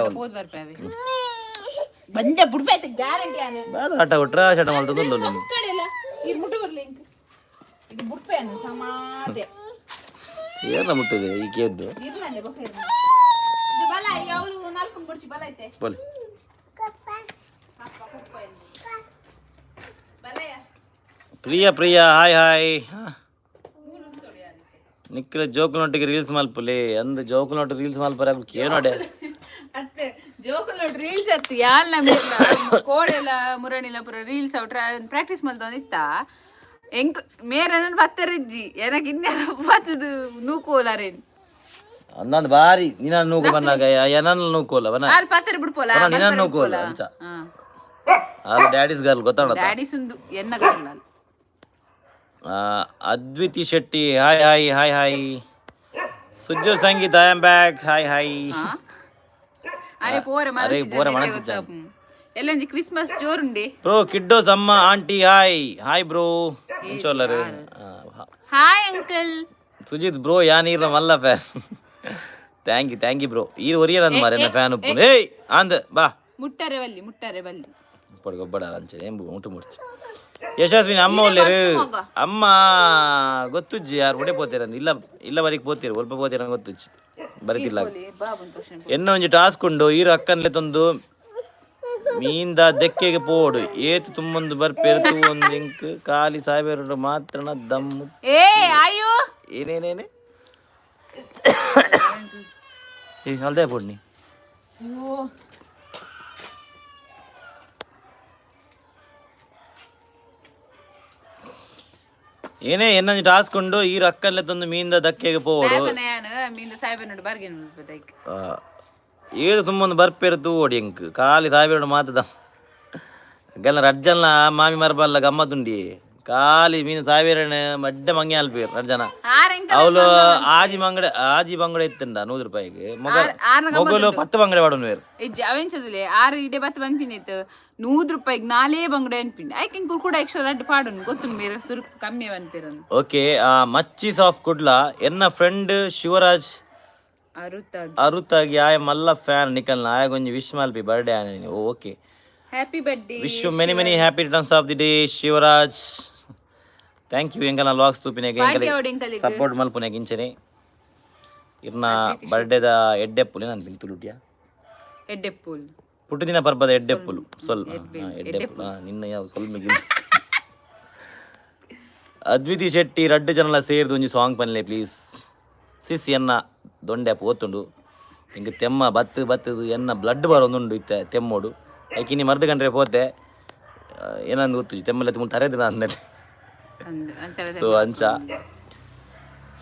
A: ಬಂದೆ ಬುಡ್ಪೈತೆ ಗ್ಯಾರಂಟಿ ಆನೆ
B: ಬಾದ ಆಟ ಒಟ್ರಾ ಶಟ ಮಲ್ತದುಲ್ಲ ನೀನು
A: ಕಡೆಲ್ಲ ಈ ಮುಟ್ಟು ಬರ್ಲಿ ಇದು ಬುಡ್ಪೆ ಅನ್ನು ಸಮಾದೆ
B: ಏನ ಮುಟ್ಟದೆ ಈ ಕೇದ್ದು
A: ಇರ್ಲನೆ ಬಕ ಇರ್ಲ ಇದು ಬಲ ಯಾವುದು ನಾಲ್ಕು ಬಡ್ಚಿ ಬಲ ಐತೆ
B: ಬೋಲಿ ಪ್ರಿಯ ಹಾಯ್ ನಿಖಿಲ ಜೋಕುಲೊಟ್ಟಿಗೆ ರೀಲ್ಸ್ ಮಲ್ಪುಲೆ ಅಂದ್ ಜೋಕುಲೊಟ್ಟು ರೀಲ್ಸ್ ಮಲ್ಪರ ಕೇನೋಡೆ
A: ಅತ್ತೆ ಜೋಕುಲೊಟ್ಟು ರೀಲ್ಸ್ ಅತ್ತಿ ಯಾಲ್ನ ಮೇರ್ಲ ಕೋಡೆಲ ಮುರಣಿಲ ಪುರ ರೀಲ್ಸ್ ಪ್ರಾಕ್ಟೀಸ್ ಮಲ್ತೊಂದಿತ್ತ ಎಂಕ್ ಮೇರನ ಪತ್ತರಿಜ್ಜಿ ಎನಕ್ ಇನ್ನೆಲ್ಲ ಪತ್ತದು ನೂಕೋಲಾರೇನ್
B: ಅಂದಂದು ಬಾರಿ ನಿನ್ನ ನೂಕು ಬಂದಾಗ ಏನನ್ನ ನೂಕೋಲ ಬನ
A: ಅಲ್ಲಿ ಪತ್ತರಿ ಬಿಡ್ಪೋಲ
B: ನಿನ್ನ ನೂಕೋಲ ಅಂಚ ಆಲ್ ಡ್ಯಾಡೀಸ್ ಗರ್ಲ್ ಗೊತ್ತಾಡ
A: ಡ್ಯಾಡೀಸ್ ಉಂದು ಎನ್ನ ಗರ್ಲ್ ಅಲ್ಲಿ
B: Adviti Shetty hi Sujju Sangeetha I am back hi
A: ಅರೆ ಪೋರೆ ಮನಸ್ಸು ಎಲ್ಲಂಜಿ ಕ್ರಿಸ್ಮಸ್ ಜೋರುಂಡಿ
B: ಬ್ರೋ ಕಿಡ್ಡೋಸ್ ಅಮ್ಮ ಆಂಟಿ ಹಾಯ್ ಬ್ರೋ ಇಂಚೋಲ್ಲರು
A: ಹಾಯ್ ಅಂಕಲ್
B: ಸುಜಿತ್ ಬ್ರೋ ಯಾನೀರ್ನ ಮಲ್ಲ ಫ್ಯಾನ್ ಥ್ಯಾಂಕ್ ಯು ಬ್ರೋ ಈ ಒರಿಯನಂದ್ ಮಾರೆ ಫ್ಯಾನ್ ಉಪ್ಪು ಏಯ್ ಅಂದ್ ಬಾ
A: ಮುಟ್ಟರೆ ಬಲ್ಲಿ
B: ಗೊಬ್ಬಡ ಅಂಚೆ ಮುಟ್ಟು ಮುಡ್ಚಿ ಯಶಸ್ವಿನಿ ಅಮ್ಮ ಒಳ್ಳೆರು ಅಮ್ಮ ಗೊತ್ತುಜ್ಜಿ ಯಾರು ಒಡೆ ಪೋತೀರಂದು ಇಲ್ಲ ಬರೀಕ್ ಪೋತೀರು ಸ್ವಲ್ಪ ಪೋತೀರ ಗೊತ್ತುಜ್ಜಿ ಬರೀತಿಲ್ಲ ಎನ್ನ ಒಂಜಿ ಟಾಸ್ಕ್ ಉಂಡು ಈರು ಅಕ್ಕನ್ಲೆ ತಂದು ಮೀಂದ ದೆಕ್ಕೆಗೆ ಪೋಡು ಏತು ತುಂಬೊಂದು ಬರ್ಪೇರು ಒಂದು ಇಂಕ್ ಖಾಲಿ ಸಾವಿರ ಮಾತ್ರನ ದಮ್ಮು ಏನೇನೇನೆ ಹಲ್ದೇ ಪೋಡ್ನಿ ಏನೇ ಎನ್ನೊಂದು ಟಾಸ್ಕ್ ಉಂಡು ಈ ರಕ್ಕಲ್ಲೇ ತಂದು ಮೀಂದ ದಕ್ಕೆಗೆ ಪೋಡು ಏದು ತುಂಬೊಂದು ಬರ್ಪೇರು ಓಡಿ ಎಂಕ್ ಖಾಲಿ ಸಾವಿರ ಮಾತದ ಗಲ್ಲ ರಜ್ಜಲ್ನ ಮಾಮಿ ಮರಬಲ್ಲ ಗಮ್ಮತ್ತುಂಡಿ ಖಾಲಿ ಮೀನು ಸಾವಿರ ಮಡ್ಡೆ ಮಂಗೆ ಅಲ್ಪೇರು ರಜ್ಜನ ಅವಳು ಆಜಿ ಬಂಗಡೆ ಇತ್ತಂಡ ₹100 ಮೊಗಲು 10 ಬಂಗಡೆ ವಾಡೋನು ವೇರು
A: ಅವೆಂಚದಲೆ 6 ಇಡೆ 10 ಬನ್ಪಿನಿತ್ತು ₹100 ನಾಲೇ ಬಂಗಡೆ ಅನ್ಪಿನಿ ಐಕೆ ಕೂಡ ಎಕ್ಸ್ಟ್ರಾ ರಡ್ಡು ಪಾಡೋನು ಗೊತ್ತು ಬೇರೆ ಸುರು ಕಮ್ಮಿ ಅನ್ಪಿರನು
B: ಓಕೆ ಮಚ್ಚೀಸ್ ಆಫ್ ಕುಡ್ಲ ಎನ್ನ ಫ್ರೆಂಡ್ ಶಿವರಾಜ್ ಅರುತಾಗಿ ಆಯ ಮಲ್ಲ ಫ್ಯಾನ್ ನಿಕಲ್ನ ಆಯ ಗೊಂಜಿ ವಿಶ್ ಮಲ್ಪಿ ಬರ್ಡೇ ಆನೆ okay
A: happy birthday
B: wish you many happy returns of the day Shivaraj thank you ಎಂಕಲ್ನ ಲಾಗ್ಸ್ ತೂಪಿನೆಗೆ ಸಪೋರ್ಟ್ ಮಲ್ಪುನೆಗೆ ಇಂಚನೆ ಇರ್ನ ಬರ್ಡೇದ ಎಡ್ಡೆಪ್ಪುಲಿ ನಾನು ಬಿಂತುಲುಟ್ಯ
A: ಎಡ್ಡೆಪ್ಪುಲ್
B: ಪುಟ್ಟು ದಿನ ಪರ್ಬದ ಎಡ್ಡೆಪ್ಪುಲು ಎಡ್ಡೆಪ್ಪುಲು ನಿನ್ನ ಯಾವ ಸ್ವಲ್ಪ ಅದ್ವಿತಿ ಶೆಟ್ಟಿ ರಡ್ಡು ಜನಲ ಸೇರ್ದು ಒಂಜಿ ಸಾಂಗ್ ಪನ್ಲೆ ಪ್ಲೀಸ್ ಸಿಸ್ ಎನ್ನ ದೊಂಡೆ ಪೋತುಂಡು ಹಿಂಗೆ ತೆಮ್ಮ ಬತ್ತದು ಎನ್ನ ಬ್ಲಡ್ ಬರೋದುಂಡು ಇತ್ತೆ ತೆಮ್ಮೋಡು ಐಕಿ ನೀ ಮರ್ದು ಕಂಡ್ರೆ ಪೋತೆ ಏನಂದು ಗೊತ್ತು ತೆಮ್ಮಲ್ಲ ತುಂಬ ತರೆದಿನ ಅಂದಲ್ಲಿ ಸೊ ಅಂಚ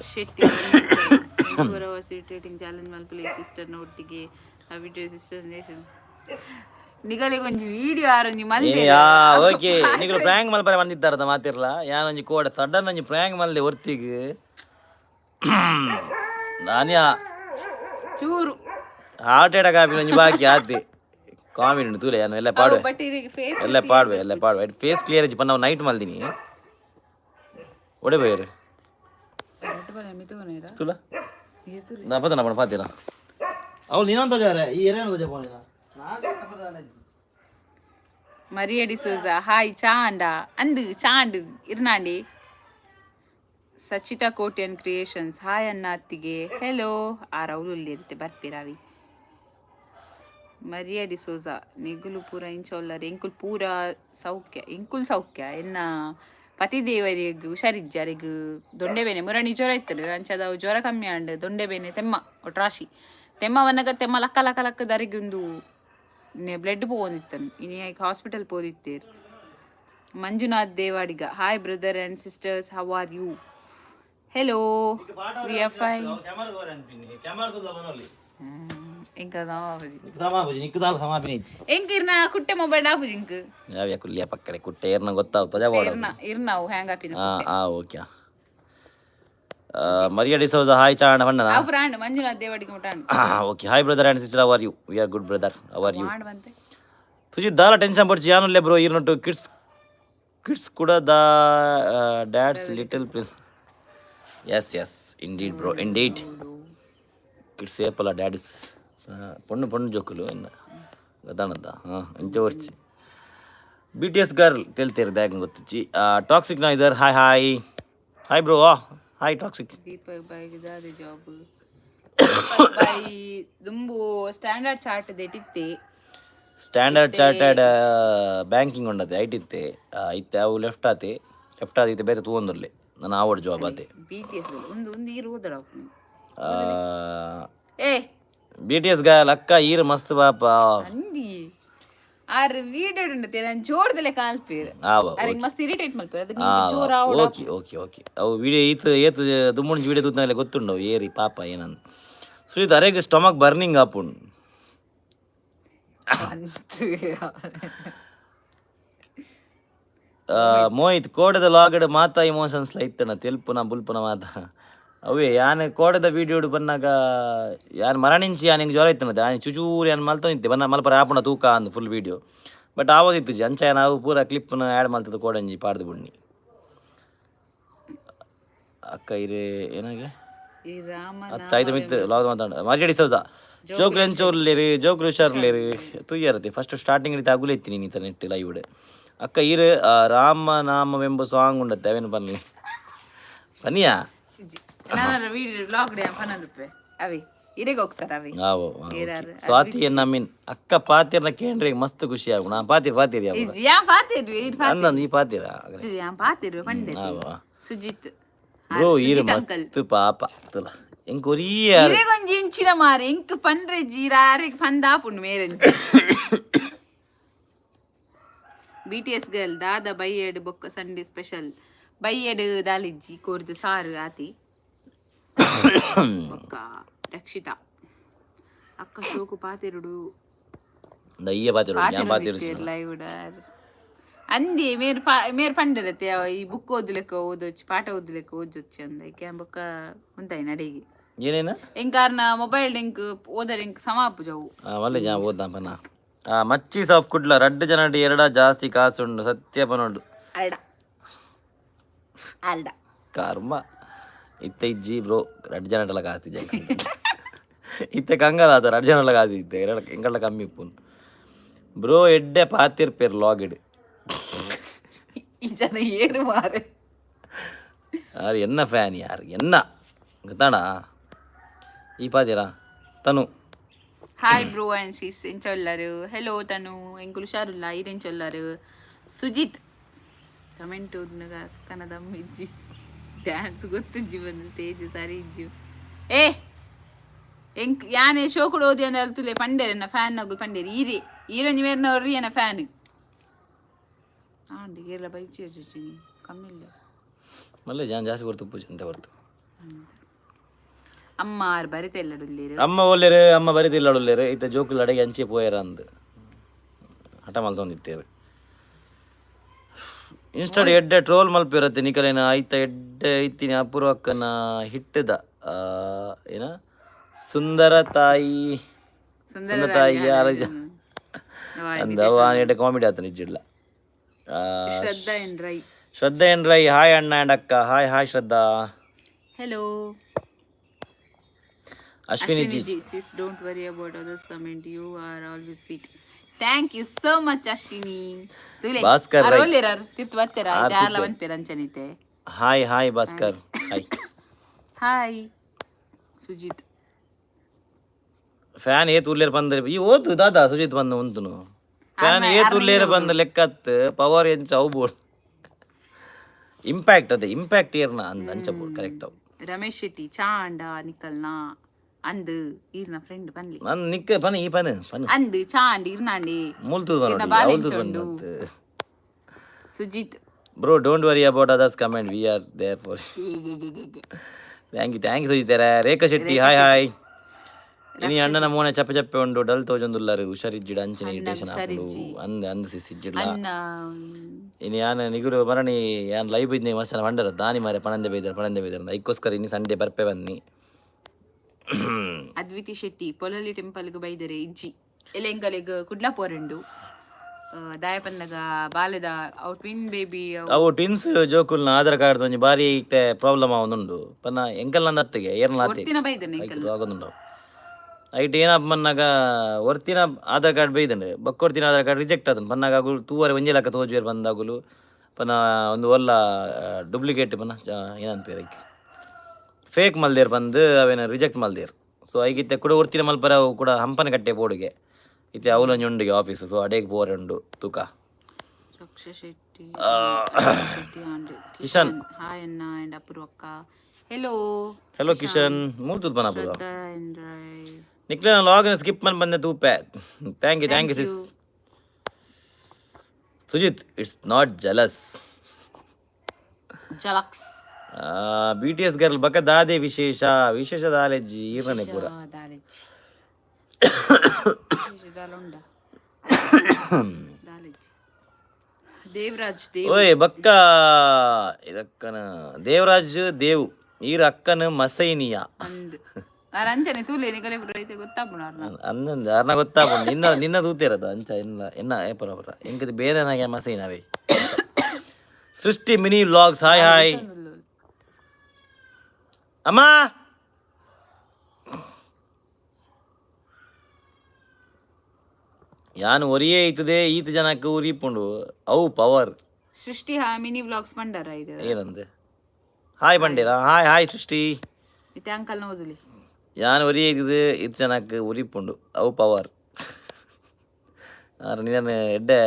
A: ಶೆಟ್ಟಿ ಚಾಲೆಂಜ್ ಮಲ್ಪಲೆ ಸಿಸ್ಟರ್ ಒಟ್ಟಿಗೆ ಸಿಸ್ಟರ್ ನಿಗಲಿಗೆ ಒಂಜಿ ವಿಡಿಯೋ ಆರೊಂಜಿ ಮಲ್ದೆ
B: ಓಕೆ ನಿಗಲು ಪ್ರ್ಯಾಂಕ್ ಮಲ್ಪರೆ ಬಂದಿದ್ದಾರದ ಮಾತಿರ್ಲ ಯಾನೊಂಜಿ ಕೋಡ ಸಡನ್ ಒಂಜಿ ಪ್ರ್ಯಾಂಕ್ ಮಲ್ದೆ ಹೊರ್ತಿಗೆ ನಾನ್ಯಾ ಚೂರು ಹಾರ್ಟ್ ಅಟ್ಯಾಕ್ ಆಪಿನ ಒಂಜಿ ಬಾಕಿ ಆತಿ ಕಾಮಿಡಿ ಉಂಟು ತೂಲೆ ಯಾನು ಎಲ್ಲ ಪಾಡುವೆ ಫೇಸ್ ಕ್ಲಿಯರ್ ಇಜ್ಜಿ ನಾವು ನೈಟ್ ಮಲ್ದಿನಿ ಒಡೆ ಬೇರೆ ತುಲ ನಾ ಪತನ ಪಣ ಪಾತೀರ ಅವಳು ನೀನೊಂದು ತೋಜಾರೆ ಈ ಏನೇನು ತೋಜ ಪೋನಿನ
A: ಮರಿಯಡಿ ಸೋಜ ಹಾಯ್ ಚಾಂಡ ಅಂದು ಚಾಂಡು ಇರ್ನಾಂಡಿ ಸಚಿತಾ ಕೋಟ್ಯನ್ ಕ್ರಿಯೇಷನ್ಸ್ ಹಾಯ್ ಅನ್ನ ಅತ್ತಿಗೆ ಹೆಲೋ ಆ ರೌಲು ಇರುತ್ತೆ ಬರ್ಪಿರಾವಿ ಮರಿಯಡಿ ಸೋಜ ನಿಗುಲು ಪೂರ ಇಂಚೊಲ್ಲರು ಎಂಕುಲ್ ಪೂರ ಸೌಖ್ಯ ಎಂಕುಲ್ ಸೌಖ್ಯ ಎನ್ನ ಪತಿದೇವರಿಗೆ ಹುಷಾರಿಜ್ಜಾರಿಗ ದೊಂಡೆಬೇನೆ ಮುರಣಿ ಜ್ವರ ಇತ್ತರು ಅಂಚದ ಜ್ವರ ಕಮ್ಮಿ ಆಂಡ್ ದೊಂಡೆಬೇನೆ ತೆಮ್ಮ ಒಟ್ರಾಶಿ ತೆಮ್ಮವನ್ನಗ ತೆಮ್ಮ ಲಕ್ಕ ಲಕ್ಕ ಲಕ್ಕ ದರಿಗೊಂದು ಬ್ಲಡ್ ಪೋದಿತ್ತನು ಇನಿ ಹಾಸ್ಪಿಟಲ್ ಪೋದಿತ್ತೇರು Manjunath Devadiga hi brother and sisters how are you hello we are fine ಎಂಕಿರ್ನ ಕುಟ್ಟೆ ಮೊಬೈಲ್ ಆಪುಜಿ ಇಂಕ್
B: ಯಾವ್ಯಾ ಕುಲ್ಲಿಯ ಪಕ್ಕಡೆ ಕುಟ್ಟೆ ಏರ್ನ ಗೊತ್ತಾಗ್ತದೆ
A: ಇರ್ನಾವು ಹ್ಯಾಂಗ್ ಆಪಿನ
B: okay Maria D'Souza, hi Chan, Vanna.
A: Our brand, Manjula Devadiga Mutan.
B: Okay, hi brother and sister, how are you? We are good, brother. How are you? Suji, dala tension but Jiano le bro, you know to kids kuda the dad's little prince. Yes, indeed, bro, indeed. Kids say pala dad's ponnu jokulu enna. Gadanada, inche orchi. BTS girl, teltere dagan gottuchi. Toxic neither. Hi bro. Hi Toxic.
A: Deepak bhai gidade job. Bhai dumbu standard chart detitte.
B: Standard chartered banking ಉಂಡತೆ ಐಟಿತ್ತೆ ಇತ್ತೆ ಅವು left ಆದಿತ್ತೆ ಬೇರೆ ತಗೊಂಡ್ರಲೆ ನಾನು ಆವಡ್ job ಆತೆ
A: BTS ಒಂದು ಇರುವುದರ
B: BTS ಗ ಲಕ್ಕ ಈರ್ ಮಸ್ತ್ ಬಾಪ
A: ಅಂದಿ ಆರ್ ವಿಡಿಯೋ ಉಂಡತೆ ನಾನು ಜೋರ್ದಲೆ ಕಾಲ್ಪೇರ್ ಅರೆಂಗ್ ಮಸ್ತ್ ಇರಿಟೇಟ್ ಮಲ್ಪೇರ್ ಅದಕ್ಕೆ ಜೋರ ಆವಡ
B: ಓಕೆ ಅವು ವಿಡಿಯೋ ಏತ್ ದುಮ್ಮುಂಜಿ ವಿಡಿಯೋ ತುತ್ತನಲೆ ಗೊತ್ತುಂಡು ಏರಿ ಪಾಪ ಏನಂತ ಸುರಿದ ಅರೆಗೆ ಸ್ಟಮಕ್ ಬರ್ನಿಂಗ್ ಆಪುಂಡು ಮೋಹಿತ್ ಕೋಡದ ಲಾಗಡ್ ಮಾತಾ ಇಮೋಷನ್ಸ್ ಇತ್ತನ ತೆಲ್ಪುನ ಬುಲ್ಪುನ ಮಾತ ಅವೇ ಯಾನ್ ಕೋಡದ ವಿಡಿಯೋಡು ಬಂದಾಗ ಯಾನ್ ಮರಣಿಂಚಿ ಯಾನಿಂಗ್ ಜ್ವರ ಇತ್ತನದ ಯಾನ್ ಚುಚೂರಿ ಯಾನ್ ಮಲ್ತ ನಿಂತೆ ಬನ್ನ ಮಲ್ಪರ ಆಪುನ ತೂಕ ಅಂದ್ ಫುಲ್ ವಿಡಿಯೋ ಬಟ್ ಆವೋದಿತ್ತು ಜಿ ಅಂಚ ನಾವು ಪೂರ ಕ್ಲಿಪ್ನ ಆ್ಯಡ್ ಮಾಡ್ತದ ಕೋಡಂಜಿ ಪಾಡ್ದು ಬುಣ್ಣಿ ಅಕ್ಕ ಇರೇ ಏನಾಗೆ ಅತ್ತ ಐದು ಮಿತ್ತು ಲಾಗ್ ಮಾತಾಡ ಮಾರ್ಕೆಟ್ ಸೌದ ಜೋಕ್ರು ಎಂಚೋರ್ಲೇರಿ ಜೋಕ್ರು ಹುಷಾರ್ಲೇರಿ ತುಯ್ಯರತಿ ಫಸ್ಟ್ ಸ್ಟಾರ್ಟಿಂಗ್ ಹಿಡಿತ ಅಗುಲೆ ಇತ್ತೀನಿ ನೀತ ನೆಟ್ ಲೈವ್ಡೆ ಅಕ್ಕ ಇರು ರಾಮನಾಮವೆಂಬ ಸಾಂಗ್ ಉಂಡತ್ತೆ ಅವೇನು ಬನ್ನಿ ಬನ್ನಿಯಾ ಸ್ವಾತಿ ನಮ್ಮೀನ್ ಅಕ್ಕ ಪಾತಿರ್ನ ಕೇಂದ್ರ ಮಸ್ತ್ ಖುಷಿ ಆಗು ನಾ ಪಾತಿರ್ ಅಂದಂದು ಈ ಪಾತಿರ
A: ಸುಜಿತ್
B: ಬ್ರೋ ಈರು ಮಸ್ತ್ ಪಾಪ ತುಲ ಎಂಕ್ ಒರಿಯ
A: ಕೊಂಚ ಇಂಚಿನ ಮಾರೆ ಎಂಕ್ ಪಂಡ್ರೆ ಜೀರಾರೆ ಪಂದಾಪುಂಡು ಮೇರೆ BTS ಗರ್ಲ್ ದಾದ ಬೈಯಡ್ ಬೊಕ್ಕ ಸಂಡೇ ಸ್ಪೆಷಲ್ ಬೈಯಡ್ ದಾಲಿಜ್ಜಿ ಕೋರ್ದು ಸಾರು ಆತಿ ಬೊಕ್ಕ ರಕ್ಷಿತಾ ಅಕ್ಕ ಶೋಕು ಪಾತೆರುಡು
B: ದಯ್ಯ ಪಾತೆರುಡು
A: ಲೈವ್ಡ ಅಂದಿ ಮೇರ್ ಪಂಡರತ್ತೆ ಈ ಬುಕ್ ಓದ್ಲಿಕ್ಕೆ ಓದೊಚ್ಚಿ ಪಾಠ ಓದ್ಲಿಕ್ಕೆ ಓದೊಚ್ಚಿ ಅಂದ ಈಗ ಬೊಕ್ಕ ಉಂತಾಯಿ ನಡಿಗೆ
B: ಏನೇನ
A: ಎಂಕಾರ್ನ ಮೊಬೈಲ್ ಲಿಂಕ್ ಓದರ್ ಎಂಕ್ ಸಮಾಪು ಜವು
B: ಮಲ್ಲೆ ಜಾ ಓದ್ದಾಪನ ಮಚ್ಚಿ ಸಾಫ್ ಕುಡ್ಲ ರಡ್ಡು ಜನಡಿ ಎರಡ ಜಾಸ್ತಿ ಕಾಸುಂಡು ಸತ್ಯ ಪನೋಡು
A: ಅಲ್ಡ
B: ಕರ್ಮ ಇತ್ತೆ ಇಜ್ಜಿ ಬ್ರೋ ರಡ್ಡು ಜನಟಲ ಕಾಸ್ತಿ ಜನ ಇತ್ತೆ ಕಂಗಲ ಆತ ರಡ್ಡು ಜನಲ ಕಾಸು ಇತ್ತೆ ಎಂಕಳ ಕಮ್ಮಿ ಇಪ್ಪುನ್ ಬ್ರೋ ಎಡ್ಡೆ ಪಾತಿರ್ಪೇರ್ ಲಾಗಿಡ್
A: ಈ ಜನ ಏನು ಮಾರೆ
B: ಯಾರು ಎನ್ನ ಫ್ಯಾನ್ ಯಾರು ಎನ್ನ ಗೊತ್ತಾಣ ಈ ಪಾತಿರಾ ತನು
A: hi bro and Sis ಎಂಚೊಲ್ಲರು hello ತನು ಎಂಕುಲು ಹುಷಾರುಲ್ಲ ಇರೆಂಚೊಲ್ಲರು ಸುಜಿತ್ ಕಮೆಂಟ್ ಓದ್ನಾಗ ಕನ್ನಡ ಇಜ್ಜಿ ಡ್ಯಾನ್ಸ್ ಗೊತ್ತಿಜ್ಜಿ ಬಂದು ಸ್ಟೇಜ್ ಸರಿ ಇಜ್ಜಿ ಎಂಕ್ ಯಾನೆ ಶೋಕುಡು ಓದಿ ಅಂದ್ರೆ ಅಲ್ತುಲೆ ಪಂಡೇರನ್ನ ಫ್ಯಾನ್ ನಗು ಪಂಡೇರಿ ಈರೊಂಜಿ ಮೇರ್ನವ್ರಿ ಏನ ಫ್ಯಾನ್ ಆಂಡಿಗೆಲ್ಲ ಬೈಚಿ ಚುಚ್ಚಿ ಕಮ್ಮಿಲ್ಲ
B: ಮಲ್ಲೆ ಜಾಸ್ತಿ ಬರ್ತು ಪೂಜೆ ಅಂತ ಬರ್ತು
A: ಅಮ್ಮ ಬರಿತೆಲ್ಲಡುಲ್ಲೇರು
B: ಅಮ್ಮ ಒಲ್ಲೇರು ಅಮ್ಮ ಬರಿತಿಲ್ಲಡುಲ್ಲೇರು ಇತ್ತ ಜೋಕುಲ್ ಅಡೆಗೆ ಅಂಚೆ ಪೋಯರ ಅಂದು ಹಠ ಮಲ್ತೊಂದಿತ್ತೇವೆ ಇನ್ಸ್ಟಾಡ್ ಎಡ್ಡೆ ಟ್ರೋಲ್ ಮಲ್ಪಿರತ್ತೆ ನಿಕಲೇನ ಆಯ್ತ ಎಡ್ಡೆ ಐತಿನಿ ಅಪೂರ್ವಕ್ಕನ ಹಿಟ್ಟದ ಏನ ಸುಂದರ ತಾಯಿ ಅಂದ ಎಡ್ಡೆ ಕಾಮಿಡಿ ಆತ ನಿಜ್ಜಿಲ್ಲ ಶ್ರದ್ಧಾ ಎನ್ ರೈ ಹಾಯ್ ಅಣ್ಣ ಅಂಡ್ ಅಕ್ಕ hi Shraddha
A: Hello.
B: Ashwini G
A: Ji says, don't worry about others' comment. You are always sweet. Thank you so much, Ashwini.
B: Bhaskar Rai
A: ರೋಲಿರಾರು ತಿರ್ತು ಬರ್ತೀರಾ ಯಾರ್ಲ ಬಂದ್ಪೇರ ಅಂಚನಿತೆ.
B: Hi hi Bhaskar hi.
A: Hi Sujith.
B: Fan ಏತ್ ಉಲ್ಲೇರ್ ಬಂದ್ರೆ ಈ ಓದು ದಾದಾ ಸುಜಿತ್ ಬಂದು ಉಂತುನು ಫ್ಯಾನ್ ಏತ್ ಉಲ್ಲೇರ್ ಬಂದ ಲೆಕ್ಕತ್ ಪವರ್ ಎಂಚ ಅವು ಬೋಡ್ ಇಂಪ್ಯಾಕ್ಟ್ ಅದೇ ಇಂಪ್ಯಾಕ್ಟ್ ಏರ್ನ ಅಂದ ಅಂಚ ಬೋಡ್ ಕರೆಕ್ಟ್ ಅವು.
A: ರಮೇಶ್ ಶೆಟ್ಟಿ ಚಾಂಡ ನಿಕಲ್ನ ಅಂದು ಈರ್ನ ಫ್ರೆಂಡ್ ಬನ್ಲಿ
B: ನಾನು ನಿಕ್ಕ ಪನ ಈ ಪನ ಪನ
A: ಅಂದು ಚಾಂಡ್ ಇರ್ನಾಂಡಿ
B: ಮುಲ್ತು
A: ಇರ್ನ
B: ಬನ
A: ಬಾಲೆಂಚೊಂಡು Sujith.
B: Bro don't worry about others comment we are there for. Thank you Sujith Rekha Shetty hi hi. ಇನಿ ಅಣ್ಣನ ಮೋನೆ ಚಪ್ಪೆ ಚಪ್ಪೆ ಉಂಡು ಡಲ್ ತೋಜೊಂದುಲ್ಲಾರು ಹುಷಾರಿಜ್ಜಿಡ ಅಂಚನೆ ಇರಿಟೇಷನ್ ಹಾಕೊಂಡು ಅಂದ ಸಿಜ್ಜಿಡ್ಲ ಇನಿ ಯಾನ್ ನಿಗುರು ಮರಣಿ ಯಾನ್ ಲೈವ್ ಇದ್ನೆ ಮಸ್ತ ಮಂಡರ ದಾನಿ ಮಾರೆ ಪಣಂದೆ ಬೈದರ ಐಕೋಸ್ಕರ ಇನಿ ಸಂಡೇ ಬರ್ಪೆ ಬನ್ನಿ.
A: ಅದ್ವಿತಿ ಶೆಟ್ಟಿ ಪೊಲಲಿ ಟೆಂಪಲ್ಗೆ ಬೈದರೆ ಇಜ್ಜಿ ಎಲೆಂಗಲೆಗ್ ಕುಡ್ಲ ಪೋರೆಂಡು ದಾಯಪನ್ನಗ ಬಾಲೆದ ಅವು ಟ್ವಿನ್ ಬೇಬಿ
B: ಅವು ಟ್ವಿನ್ಸ್ ಜೋಕುಲ್ನ ಆಧಾರ್ ಕಾರ್ಡ್ ಒಂಜಿ ಬಾರಿ ಪ್ರಾಬ್ಲಮ್ ಅವನುಂಡು ಪನ್ನ ಎಂಕಲ್ ನಂದ ಅತ್ತಿಗೆ ಏರ್ನ
A: ಬೈದನೆ
B: ಆಗೋದುಂಡು ಐಟ್ ಏನಪ್ಪ ಮನ್ನಾಗ ಒರ್ತಿನ ಆಧಾರ್ ಕಾರ್ಡ್ ಬೈದನೆ ಬಕ್ಕೊರ್ತಿನ ಆಧಾರ್ ಕಾರ್ಡ್ ರಿಜೆಕ್ಟ್ ಅದನ್ ಪನ್ನಾಗ ಆಗುಲು ತೂವರೆ ಒಂಜಿ ಲಕ್ಕ ತೋಜುವೇರು ಬಂದಾಗುಲು ಪನ್ನ ಒಂದು ಒಲ್ಲ ಡೂಪ್ಲಿಕೇಟ್ ಪನ್ನ ಏನಂತೀರ ಫೇಕ್ ಮಲ್ದೇರ್ ಬಂದು ಅವೇನ ರಿಜೆಕ್ಟ್ ಮಲ್ದೇರ್ ಸೊ ಐಗಿತ್ತೆ ಕೂಡ ಒರ್ತಿನ ಮಲ್ಪರ ಅವು ಕೂಡ ಹಂಪನ ಕಟ್ಟೆ ಬೋಡಿಗೆ ಇತ್ತೆ ಅವಲೊಂಜಿ ಉಂಡಿಗೆ ಆಫೀಸು ಸೊ ಅಡೇಗ್ ಬೋರೆ ಉಂಡು ತೂಕ.
A: ಶೆಟ್ಟಿ
B: ಕಿಶನ್
A: ಹಾಯ್ ಅಣ್ಣ ಅಂಡ್ ಅಪೂರ್ವಕ್ಕ ಹೆಲೋ
B: ಹೆಲೋ ಕಿಶನ್ ಮೂರ್ತದ ಬನಪುರ ನಿಕ್ಲೆ ನಾನು ಲಾಗಿನ್ ಸ್ಕಿಪ್ ಮಾಡಿ ಬಂದೆ ತೂಪೆ. Thank you sis Sujith it's not jealous
A: ಜಲಕ್ಸ್
B: BTS ಗರ್ಲ್ ಬಕ ದಾದೆ ವಿಶೇಷ ದಾಲೆಜ್ಜಿ ಈರನೆ ಪೂರ
A: ದೇವರಾಜ್
B: ಓಯ್ ಬಕ್ಕ ಇರಕ್ಕನ ದೇವರಾಜ್ ದೇವ್ ಈರ ಅಕ್ಕನ ಮಸೈನಿಯ
A: ಅಂಚನೆ ತೂಲೇನಿ ಕಲೆ ಐತೆ ಗೊತ್ತಾಪುಣ
B: ಅಂದಂದ ಅರ್ನ ಗೊತ್ತಾಪುಣ ನಿನ್ನ ತೂತಿರದ ಅಂಚ ಎನ್ನ ಏಪರ ಎಂಕದ ಬೇರೆನಾಗೆ ಮಸೈನವೇ. ಸೃಷ್ಟಿ ಮಿನಿ ವ್ಲಾಗ್ಸ್ ಹಾಯ್ ಹಾಯ್ ಅಮ್ಮ ಯಾನ್ ಒರಿಯೇ ಐತದೆ ಈತ ಜನಕ್ಕೆ ಉರಿಪುಂಡು ಅವು ಪವರ್.
A: ಸೃಷ್ಟಿ ಮಿನಿ ವ್ಲಾಗ್ಸ್ ಬಂಡಾರ ಇದು
B: ಏನಂದೆ ಹಾಯ್ ಬಂಡೇರ ಹಾಯ್ ಸೃಷ್ಟಿ
A: ಇತ್ತೆ ಅಂಕಲ್ ನೋದಲಿ
B: ಯಾನ್ ಒರಿಯೇ ಐತದೆ ಈತ ಜನಕ್ಕೆ ಉರಿಪುಂಡು ಅವು ಪವರ್. ನೀನು ಎಡ್ಡೆ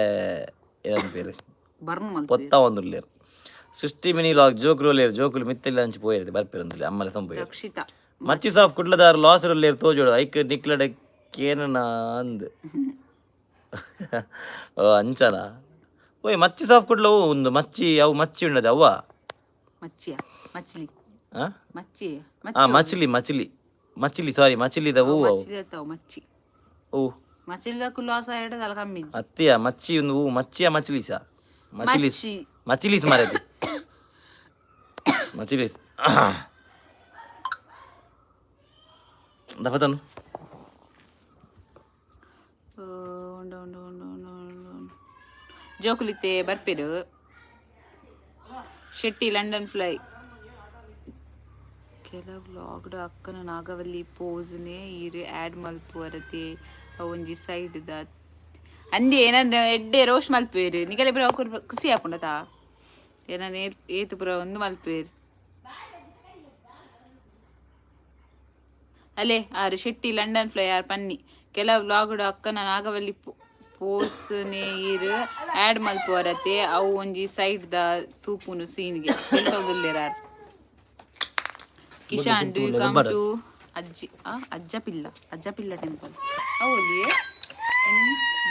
B: ಏನಂತೀರಿ ಪೊತ್ತ ಒಂದುಲ್ಲೇರು ಸೃಷ್ಟಿ ಮಿನಿ ಲಾಗ್ ಜೋಕುಲು ಮಿತ್ತಲ್ಲಿ ಹಂಚಿ ಪೋಯಿರದೆ ಬರ್ಪಿರಂದಿಲ್ಲ ಅಮ್ಮಲೆ ಸಂಪೋಯ ಮಚ್ಚಿ ಸಾಫ್ ಕುಡ್ಲದಾರು ಲಾಸರುಲ್ಲೇರು ತೋಜೋಡು ಐಕ್ ನಿಕ್ಲಡಕ್ಕೇನ ಅಂದ್ ಓ ಅಂಚನ ಓಯ್ ಮಚ್ಚಿ ಸಾಫ್ ಕುಡ್ಲವು ಒಂದು ಮಚ್ಚಿ ಅವು ಮಚ್ಚಿ ಉಂಡದೆ ಅವ್ವ ಮಚ್ಲಿ ಸಾರಿ ಮಚ್ಲಿದವು ಓ ಅತ್ತೆಯ ಮಚ್ಚಿ ಒಂದು ಹೂ ಮಚ್ಚಿಯ ಮಚ್ಲಿಸ ಮಚ್ಲಿಸ್ ಮಾರೈತಿ ಮಚ್ಲಿಸ್ ದಪತನು
A: ಜೋಕುಲಿತ್ತೆ ಬರ್ಪೇರು ಶೆಟ್ಟಿ ಲಂಡನ್ ಫ್ಲೈ ಕೆಲವು ಲಾಗ್ಡ್ ಅಕ್ಕನ ನಾಗವಲ್ಲಿ ಪೋಸ್ನೆ ಈರು ಆ್ಯಡ್ ಮಲ್ಪುವರತೆ ಒಂಜಿ ಸೈಡ್ ದ ಅಂದಿ ಏನಂದ್ರೆ ಎಡ್ಡೆ ರೋಸ್ಟ್ ಮಲ್ಪೇರು ನಿಗಲೆ ಬರೋ ಖುಷಿ ಹಾಕೊಂಡತ ಏನಾನ ಏತು ಪುರ ಒಂದು ಮಲ್ಪೇರು ಅಲ್ಲೇ ಆರು ಶೆಟ್ಟಿ ಲಂಡನ್ ಫ್ಲೈ ಆರು ಪನ್ನಿ ಕೆಲವು ಲಾಗ್ಡ್ ಅಕ್ಕನ ನಾಗವಲ್ಲಿ ಪೋಸ್ನೆ ಈರು ಆ್ಯಡ್ ಮಲ್ಪುವರತೆ ಅವು ಒಂಜಿ ಸೈಡ್ ದ ತೂಪುನು ಸೀನ್ಗೆ ಹೇಳ್ತೋದಿಲ್ಲೇರಾರು. Kishan do you come to Ajjapilla temple ಅವಳಿಯೇ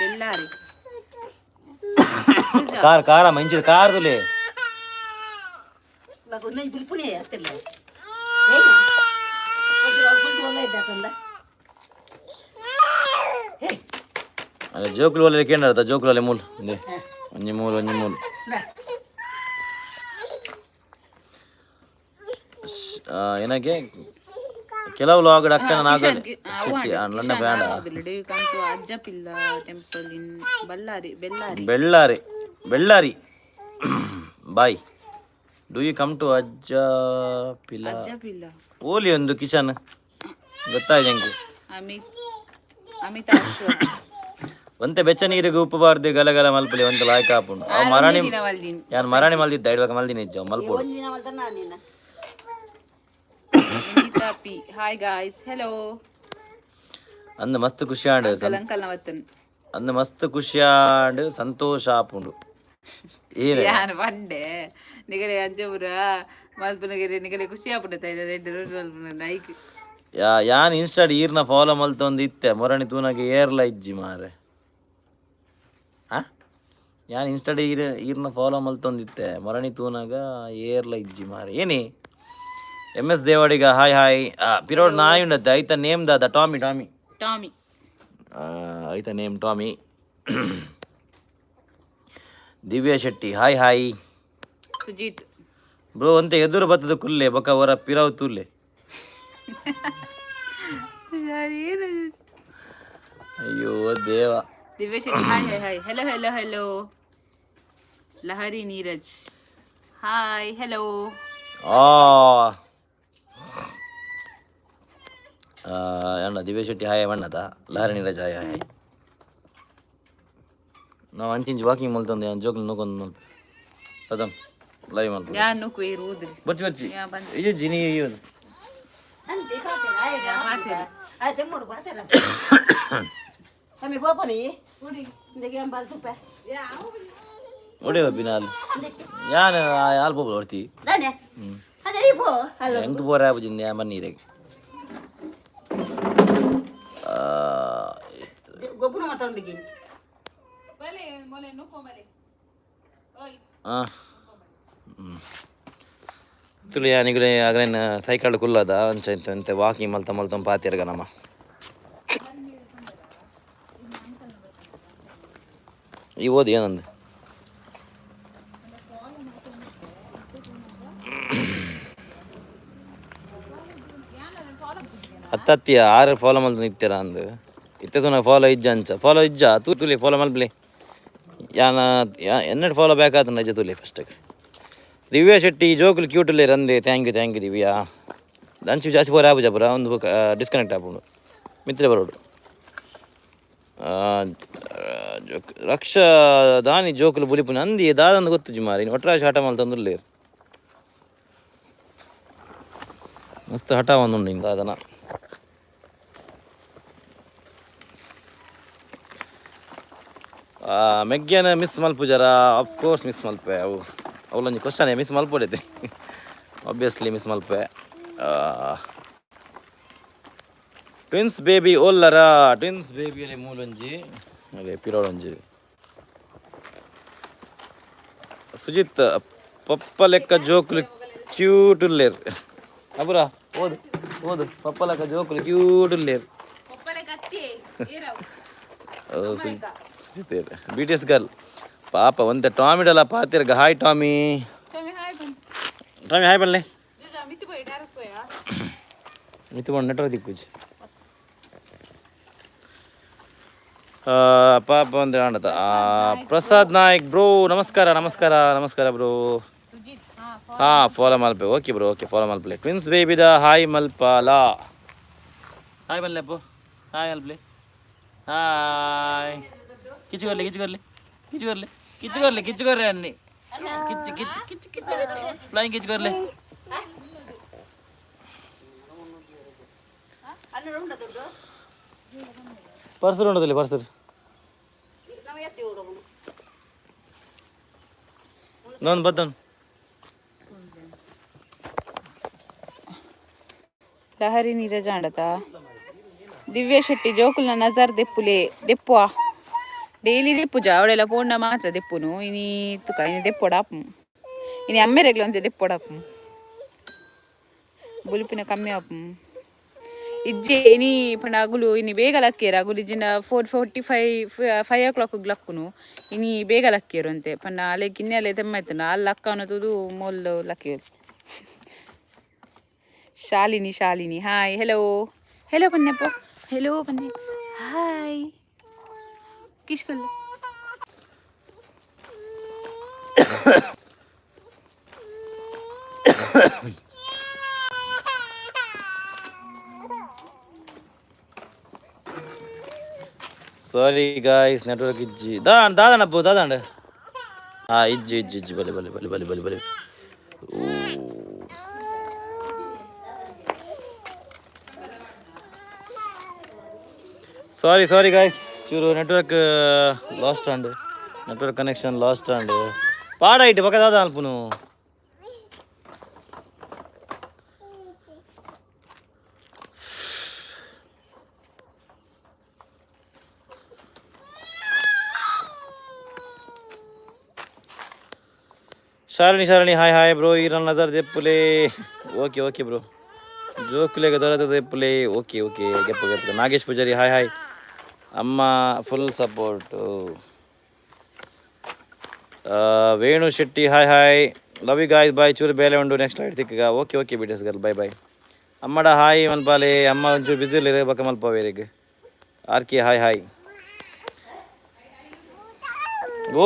A: ಬೆಲ್ಲಾರಿ
B: ಕಾರ ಮಂಚಿದ ಕಾರ್ದುಲೆ ಅಲ್ಲ ಜೋಕುಲು ಒಲೆ ಕೇಂದ್ರ ಜೋಕುಲು ಒಲೆ ಮೂಲ್ ಒಂಜಿ ಮೂಲ್ ಏನಕ್ಕೆ ಕೆಲವು ಲಾಗಡ್ ಅಕ್ಕನ ನಾಗ ಶೆಟ್ಟಿ ನನ್ನ ಬೇಡ
A: Ajjapilla temple in Bellare
B: bye do you come to Ajjapila
A: ಅಜ್ಜಪಿಲ್ಲ
B: ಓಲಿ ಒಂದು ಕಿಚನ್ ಗೊತ್ತಾಯ್ತು ನಂಗೆ
A: ಅಮಿತಾಶ್
B: ಒಂತೆ ಬೆಚ್ಚ ನೀರಿಗೆ ಉಪ್ಪು ಬಾರ್ದೆ ಗಲಗಲ ಮಲ್ಪಲಿ ಒಂದು ಲಾಯ್ಕ ಹಾಪುಂಡು ಅವ ಮರಾಣಿ ಯಾನ್ ಮರಾಣಿ ಮಲ್ದಿದ್ದ ಇಡುವಾಗ ಮಲ್ದಿನ ಇಜ್ಜ ಮಲ್ಪೋಡು
A: ಪಿ ಹಾಯ್ ಗಾಯ್ಸ್ ಹೆಲೋ
B: ಅಂದ ಮಸ್ತ್ ಖುಷಿಯಾಡು
A: ಅಂಕಲ್ ನವತ್ತನ್
B: ಅಂದ ಮಸ್ತ್ ಖುಷಿಯಾಡು ಸಂತೋಷ ಆಪುಂಡು ಏನೇ
A: ಯಾನ್ ಬಂಡೆ ನಿಗಲೆ ಅಂಜಪುರ ಮಲ್ಪನಗಿರಿ ನಿಗಲೆ ಖುಷಿ ಆಗ್ಬಿಡುತ್ತೆ ರೆಡ್ ರೋಡ್ ಮಲ್ಪನ ಲೈಕ್
B: ಯಾನ್ ಇನ್ಸ್ಟಾಡ್ ಈರ್ನ ಫಾಲೋ ಮಲ್ತೊಂದು ಇತ್ತೆ ಮೊರಣಿ ತೂನಾಗೆ ಏರ್ಲ ಇಜ್ಜಿ ಮಾರೆ ಯಾನ್ ಇನ್ಸ್ಟಾಡ್ ಈರ್ನ ಫಾಲೋ ಮಲ್ತೊಂದಿತ್ತೆ ಮೊರಣಿ ತೂನಾಗ ಏರ್ಲ ಇಜ್ಜಿ ಮಾರೆ ಏನಿ MS ದೇವಾಡಿಗ ಹಾಯ್ ಹಾಯ್ ಪಿರೋಡ್ ನಾಯಿ ಉಂಡತ್ತೆ ಐತ ನೇಮ್ ದಾದ ಟಾಮಿ ಟಾಮಿ
A: ಟಾಮಿ
B: ಐತ name Tommy Divya Shetty hi hi
A: Sujith
B: bro ಅಂತೆ ಎದುರು ಬತ್ತದ ಕುಲ್ಲೆ ಬೊಕ ಅವರ ಪಿರಾವ್ ತೂಲೆ ಅಯ್ಯೋ ದೇವ
A: Divyesh hi hi hi hello hello hello Lahari Neeraj hi hello
B: ಅಣ್ಣ ದಿವ್ಯ ಶೆಟ್ಟಿ ಹಾಯ್ ಅಣ್ಣದ ಲಹರಿ ನೀರಜ್ ಹಾಯ್ ಹಾಯ್ ನಾವು ಅಂಚಿಂಚು ವಾಕಿಂಗ್ ಮಲ್ತಂದೆ ಜೋಕ್ಲು ನೋಕೊಂದು ಮಲ್ಪ ಅದಮ್ ಲೈವ್ ಮಲ್ಪ
A: ಯಾನ್ ನುಕ್ಕು ಇರುವುದ್ರಿ
B: ಬಚ್ಚಿ ಬಚ್ಚಿ ಇದು ಜಿನಿ ಏನು ಒಡೆ ಬಿನಾಲ್ ಯಾನ್ ಆಲ್ ಬೋಬಲ್ ಹೊಡ್ತಿ ಹೆಂಗ್ ಬೋರ ಬಜಿಂದ ಮಣ್ಣೀರೆಗೆ ತುಳಿ ಯಾನಿಗಲೇ ಆಗಲೇನ ಸೈಕಲ್ ಕುಲ್ಲದ ಅಂಚೆ ವಾಕಿಂಗ್ ಮಲ್ತ ಮಲ್ತ ಪಾತಿರ್ಗ ನಮ್ಮ ಈ ಓದಿ ಏನಂದು ಹತ್ತತ್ತಿ ಆರು ಫಾಲೋ ಮಲ್ತ ನಿತ್ತೀರ ಅಂದು ಇತ್ತೆ ತುನ ಫಾಲೋ ಇಜ್ಜ ಅಂಚ ಫಾಲೋ ಇಜ್ಜ ತುಲಿ ಫಾಲೋ ಮಲ್ಪಲಿ ಯಾನ ಎನ್ನಡ್ ಫಾಲೋ ಬೇಕಾದ ನಜ ತುಲಿ ಫಸ್ಟಿಗೆ ದಿವ್ಯಾ ಶೆಟ್ಟಿ ಜೋಕುಲು ಕ್ಯೂಟಲ್ಲೇ ರಂದೆ ಥ್ಯಾಂಕ್ ಯು ದಿವ್ಯಾ ದಂಚು ಜಾಸ್ತಿ ಬೋರ್ ಆಬುಜ ಬರ ಒಂದು ಡಿಸ್ಕನೆಕ್ಟ್ ಆಗ್ಬೋದು ಮಿತ್ರ ಬರೋಡು ರಕ್ಷಾ ದಾನಿ ಜೋಕುಲು ಬುಲಿಪುನ ಅಂದಿ ದಾದಂದು ಗೊತ್ತು ಜುಮಾರಿ ಒಟ್ರಾಶ್ ಹಠ ಮಲ್ತಂದುಲ್ಲೇ ಮಸ್ತ್ ಹಠ ಒಂದುಂಡು ಇಂದ ಅದನ್ನ ಮೆಗ್ಗ್ಯಾನ ಮಿಸ್ ಮಲ್ಪುಜರ ಅಫ್ಕೋರ್ಸ್ ಮಿಸ್ ಮಲ್ಪೆ ಅವು ಅವಳೊಂದು ಕ್ವಶನೇ ಮಿಸ್ ಮಲ್ಪೊಡೈತೆ ಆಬ್ವಿಯಸ್ಲಿ ಮಿಸ್ ಮಲ್ಪೆ ಟ್ವಿನ್ಸ್ ಬೇಬಿ ಓಲ್ಲರ ಟ್ವಿನ್ಸ್ ಬೇಬಿಯಲ್ಲಿ ಮೂಲೊಂಜಿ ಅದೇ ಪಿರೋಳೊಂಜಿ ಸುಜಿತ್ ಪಪ್ಪ ಲೆಕ್ಕ ಜೋಕುಲು ಕ್ಯೂಟ್ ಉಲ್ಲೇರ್ ಅಬುರ ಓದು ಓದು ಪಪ್ಪ ಲೆಕ್ಕ ಜೋಕುಲು ಕ್ಯೂಟ್ ಉಲ್ಲೇರ್ ಸುಜಿತ್ BTS ಗರ್ಲ್ ಪಾಪ ಒಂತೆ ಟಾಮಿಡಲ್ಲ ಪಾತಿರ್ಗ ಹಾಯ್ ಟಾಮಿ ಟಾಮಿ ಹಾಯ್ ಬಲ್ಲೆ ಮಿತು ಬಂದು ನೆಟ್ವರ್ಕ್ ದಿಕ್ಕುಜಿ ಪಾಪ ಅಂದ್ರೆ ಆಂಡತ ಪ್ರಸಾದ್ ನಾಯ್ಕ್ ಬ್ರೋ ನಮಸ್ಕಾರ ಬ್ರೋ ಫಾಲೋ ಮಲ್ಪೆ ಓಕೆ ಬ್ರೋ ಓಕೆ ಫಾಲೋ ಮಲ್ಪಲೆ ಟ್ವಿನ್ಸ್ ಬೇಬಿದ ಹಾಯ್ ಮಲ್ಪಾಲ ಹಾಯ್ ಮಲ್ಲೆಪ್ಪು ಹಾಯ್ ಮಲ್ಪ್ಲೆ ಹಾಯ್ ಕಿಚ್ಚುಗರ್ಲೆ ಅನ್ನಿ ಕಿಚ್ಚು ಫ್ಲೈಂಗ್ ಕಿಚ್ಚುಗರ್ಲೆ ಪರ್ಸರ್ ಉಂಟದಲ್ಲಿ ಪರ್ಸರ್ ನಾನು ಬದ್ದನು
A: ಲಹರಿ ನೀರಜ ಆಂಡತ ದಿವ್ಯಾ ಶೆಟ್ಟಿ ಜೋಕುಲ್ನ ನಜರ್ ದೆಪ್ಪುಲೆ ದೆಪ್ಪುವ ಡೈಲಿ ದೆಪ್ಪುಜ ಅವಳೆಲ್ಲ ಪೋಂಡ ಮಾತ್ರ ದೆಪ್ಪುನು ಇನಿ ತುಕ ಇನಿ ದೆಪ್ಪೊಡಾಪು ಇನಿ ಅಮ್ಮೆರೆಗ್ಲ ಒಂತೆ ದೆಪ್ಪೊಡಾಪು ಬುಲಿಪಿನ ಕಮ್ಮಿ ಆಪು ಇಜ್ಜೆ ಇನಿ ಪಂಡ ಅಗುಲು ಇನಿ ಬೇಗ ಲಕ್ಕೇರು ಅಗುಲು ಇಜ್ಜಿನ 4:45 5 o'clock ಲಕ್ಕುನು ಇನಿ ಬೇಗ ಲಕ್ಕೇರು ಅಂತೆ ಪಂಡ ಅಲೆ ಗಿನ್ನೆಲೆ ತೆಮ್ಮಾಯ್ತನ ಅಲ್ಲಿ ಲಕ್ಕ ಅನ್ನೋದು ಮೊಲ್ಲು ಲಕ್ಕೇರು ಶಾಲಿನಿ ಹಾಯ್ ಹೆಲೋ ಬನ್ನೆಪ್ಪ ಹೆಲೋ ಬನ್ನಿ ಹಾಯ್ ಕಿಸ್ಕೊಲ್ಲ
B: ಸಾರಿ ಗಾಯ್ಸ್ ನೆಟ್ವರ್ಕ್ ಇಜ್ಜಿ ದಾದಣ್ಣಪ್ಪು ದಾದಂಡ ಹಾಂ ಇಜ್ಜಿ ಇಜ್ಜಿ ಇಜ್ಜಿ ಬಲೆ ಬಲೆ ಬಲೆ ಬಲೆ ಬಲೆ ಬಲೆ ಸಾರಿ ಸಾರಿ ಗಾಯ್ಸ್ ಚೂರು network lost and network connection lost and ಪಾಡಾಯಿಟ್ಟು ಪಕ್ಕ ದಾದ ಅಲ್ಪನು ಶಾಲಿನಿ ಹಾಯ್ ಹಾಯ್ ಬ್ರೋ ಈರನ್ ನಜರ್ ದೆಪ್ಪುಲೆ ಓಕೆ ಬ್ರೋ ಜೋಕುಲೆಗೆ ದೊರೆತ ದೆಪ್ಪುಲೆ ಓಕೆ ಗೆಪ್ಪ ನಾಗೇಶ್ ಪೂಜಾರಿ ಹಾಯ್ ಹಾಯ್ ಅಮ್ಮ full support Venu Shetty hi love you guys bye ಚೂರು ಬೇಲೆ ಉಂಡು ನೆಕ್ಸ್ಟ್ ಲೈಟ್ ತಿಕ್ಕಗ ಓಕೆ ಬಿಟಸ್ ಗರ್ಲ್ ಬಾಯ್ ಅಮ್ಮಡ ಹಾಯ್ ಮಲ್ಪಾಲೆ ಅಮ್ಮ ಒಂಚೂರು ಬಿಸಿ ಇಲ್ಲ ಬಕ್ಕ ಮಲ್ಪವೇರಿಗೆ ಆರ್ಕಿ ಹಾಯ್ ಓ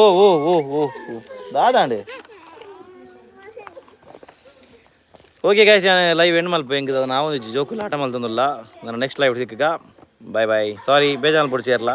B: ದಾದಾಂಡೆ ಓಕೆ ಗೈಸ್ ನಾನು ಲೈವ್ ಎಂಡ್ ಮಲ್ಪ ಹೆಂಗೆ ನಾವು ಜೋಕುಲ್ ಆಟ ಮಲ್ತಂದಿಲ್ಲ ನಾನು ನೆಕ್ಸ್ಟ್ ಲೈವ್ ಸಿಕ್ಕಗ ಬಾಯ್ ಸಾರಿ ಬೇಜಾರು ಪಡಿಸಿರಲ್ಲ